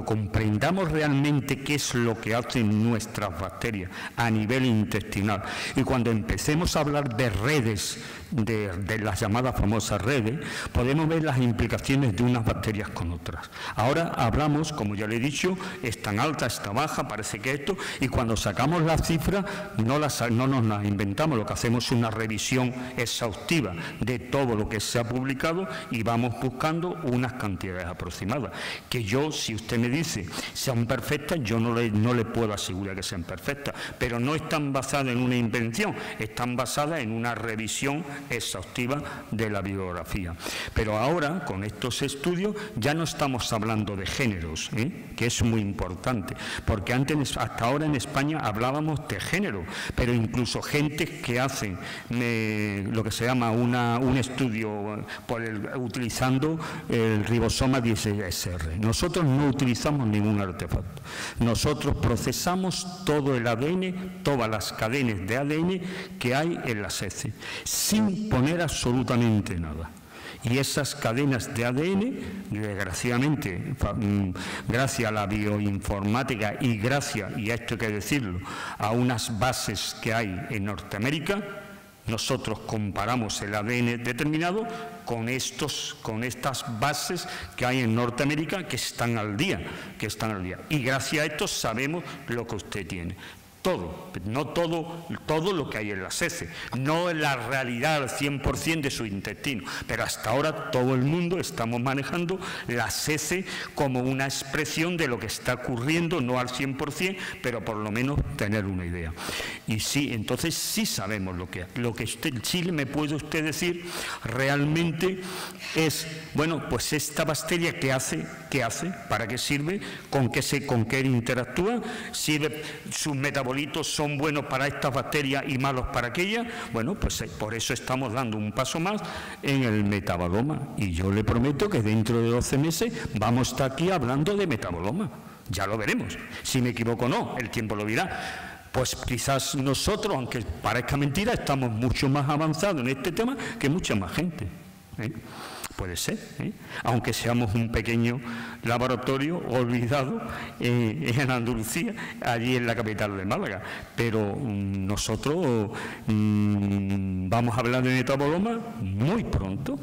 comprendamos realmente qué es lo que hacen nuestras bacterias a nivel intestinal, y cuando empecemos a hablar de redes, de las llamadas famosas redes, podemos ver las implicaciones de unas bacterias con otras. Ahora hablamos, como ya le he dicho, es tan alta, está baja, parece que esto, y cuando sacamos las cifras no nos las inventamos, lo que hacemos es una revisión exhaustiva de todo lo que se ha publicado y vamos buscando unas cantidades aproximadas, que yo, si usted me dice sean perfectas, yo no le puedo asegurar que sean perfectas, pero no están basadas en una invención, están basadas en una revisión exhaustiva de la bibliografía. Pero ahora, con estos estudios, ya no estamos hablando de géneros, que es muy importante, porque antes, hasta ahora en España hablábamos de género, pero incluso gente que hacen lo que se llama un estudio utilizando el ribosoma 16S. Nosotros no utilizamos ningún artefacto. Nosotros procesamos todo el ADN, todas las cadenas de ADN que hay en las heces, sin poner absolutamente nada. Y esas cadenas de ADN, desgraciadamente, gracias a la bioinformática y gracias, y esto hay que decirlo, a unas bases que hay en Norteamérica, nosotros comparamos el ADN determinado con estas bases que hay en Norteamérica que están al día. Y gracias a esto sabemos lo que usted tiene. Todo, no todo lo que hay en las heces, no en la realidad al 100% de su intestino, pero hasta ahora todo el mundo estamos manejando las heces como una expresión de lo que está ocurriendo, no al 100%, pero por lo menos tener una idea. Y sí, entonces sí sabemos lo que sí me puede usted decir realmente es, bueno, pues esta bacteria ¿qué hace? ¿Para qué sirve? ¿Con qué interactúa? ¿Sirve sus metabolitos? ¿Son buenos para estas bacterias y malos para aquellas? Bueno, pues por eso estamos dando un paso más en el metaboloma. Y yo le prometo que dentro de 12 meses vamos a estar aquí hablando de metaboloma. Ya lo veremos. Si me equivoco o no, el tiempo lo dirá. Pues quizás nosotros, aunque parezca mentira, estamos mucho más avanzados en este tema que mucha más gente. Puede ser, aunque seamos un pequeño laboratorio olvidado en Andalucía, allí en la capital de Málaga. Pero nosotros vamos a hablar de metaboloma muy pronto.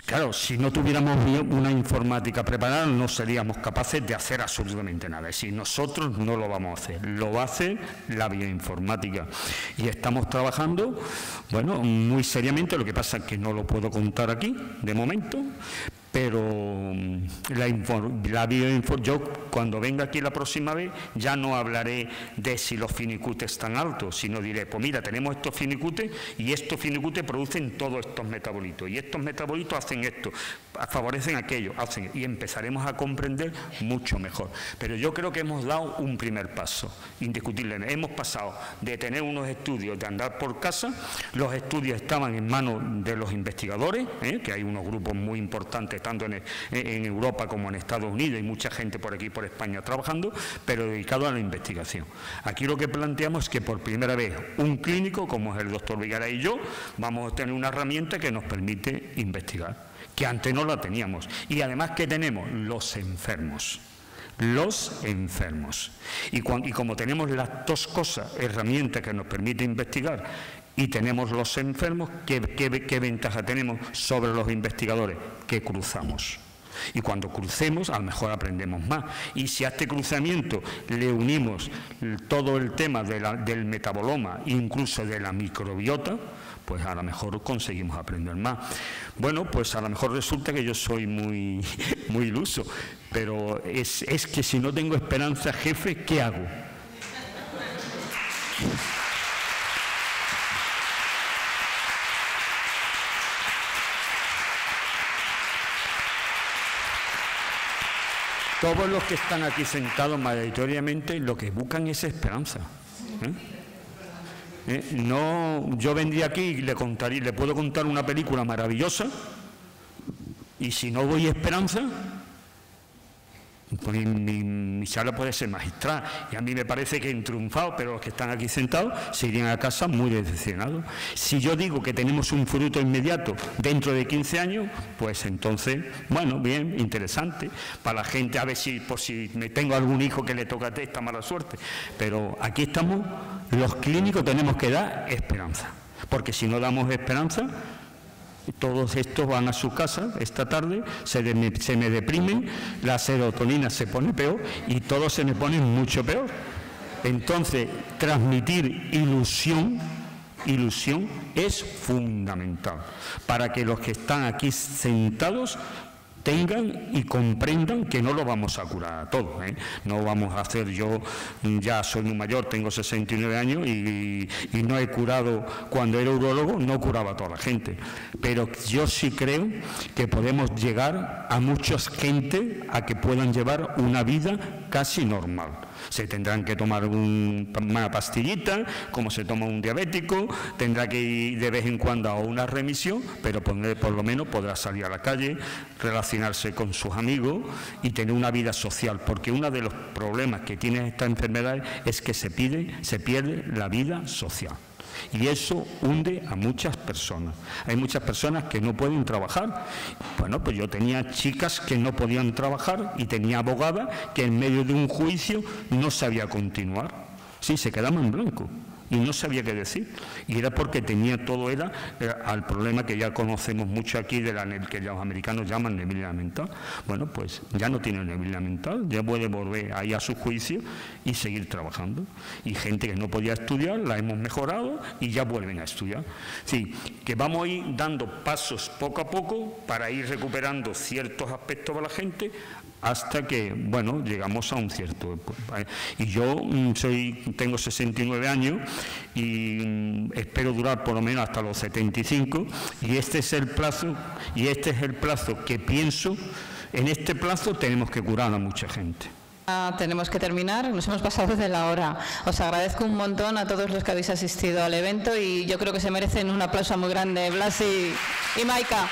Claro, si no tuviéramos una informática preparada no seríamos capaces de hacer absolutamente nada. Es decir, nosotros no lo vamos a hacer, lo va a hacer la bioinformática. Y estamos trabajando, bueno, muy seriamente. Lo que pasa es que no lo puedo contar aquí de momento, pero yo cuando venga aquí la próxima vez ya no hablaré de si los finicutes están altos, sino diré, pues mira, tenemos estos finicutes y estos finicutes producen todos estos metabolitos y estos metabolitos hacen esto, favorecen aquello, y empezaremos a comprender mucho mejor. Pero yo creo que hemos dado un primer paso, indiscutiblemente. Hemos pasado de tener unos estudios, de andar por casa, los estudios estaban en manos de los investigadores, que hay unos grupos muy importantes tanto en Europa como en Estados Unidos, y mucha gente por aquí, por España, trabajando, pero dedicado a la investigación. Aquí lo que planteamos es que por primera vez un clínico, como es el doctor Vigara y yo, vamos a tener una herramienta que nos permite investigar, que antes no la teníamos. Y además, ¿qué tenemos? Los enfermos. Los enfermos. Y como tenemos las dos cosas, herramientas que nos permiten investigar, y tenemos los enfermos, ¿qué ventaja tenemos sobre los investigadores? Que cruzamos. Y cuando crucemos, a lo mejor aprendemos más. Y si a este cruzamiento le unimos todo el tema del metaboloma, incluso de la microbiota, pues a lo mejor conseguimos aprender más. Bueno, pues a lo mejor resulta que yo soy muy iluso, pero es que si no tengo esperanza, jefe, ¿qué hago? Todos los que están aquí sentados mayoritariamente lo que buscan es esperanza. No, yo vendría aquí y le puedo contar una película maravillosa, y si no doy esperanza, pues mi charla puede ser magistral, y a mí me parece que han triunfado, pero los que están aquí sentados se irían a casa muy decepcionados. Si yo digo que tenemos un fruto inmediato dentro de 15 años, pues entonces, bueno, bien, interesante, para la gente, a ver si me tengo algún hijo que le toca esta mala suerte. Pero aquí estamos, los clínicos tenemos que dar esperanza, porque si no damos esperanza, todos estos van a su casa esta tarde, se me deprimen, la serotonina se pone peor y todos se me ponen mucho peor. Entonces, transmitir ilusión es fundamental para que los que están aquí sentados tengan y comprendan que no lo vamos a curar a todos, ¿eh? No vamos a hacer, yo ya soy muy mayor, tengo 69 años y no he curado, cuando era urólogo no curaba a toda la gente, pero yo sí creo que podemos llegar a mucha gente a que puedan llevar una vida casi normal. Se tendrán que tomar una pastillita, como se toma un diabético, tendrá que ir de vez en cuando a una remisión, pero por lo menos podrá salir a la calle, relacionarse con sus amigos y tener una vida social, porque uno de los problemas que tiene esta enfermedad es que se pierde la vida social. Y eso hunde a muchas personas. Hay muchas personas que no pueden trabajar. Bueno, pues yo tenía chicas que no podían trabajar y tenía abogadas que en medio de un juicio no sabía continuar. Sí, se quedaban en blanco y no sabía qué decir. Y era porque tenía todo, era al problema que ya conocemos mucho aquí, que los americanos llaman neblina mental. Bueno, pues ya no tiene neblina mental, ya puede volver ahí a su juicio y seguir trabajando. Y gente que no podía estudiar, la hemos mejorado y ya vuelven a estudiar. Sí, que vamos a ir dando pasos poco a poco para ir recuperando ciertos aspectos de la gente hasta que, bueno, llegamos a un cierto... Y yo tengo 69 años y espero durar por lo menos hasta los 75, y este es el plazo que pienso, en este plazo tenemos que curar a mucha gente. Tenemos que terminar, nos hemos pasado de la hora. Os agradezco un montón a todos los que habéis asistido al evento y yo creo que se merecen un aplauso muy grande, Blas y Maika.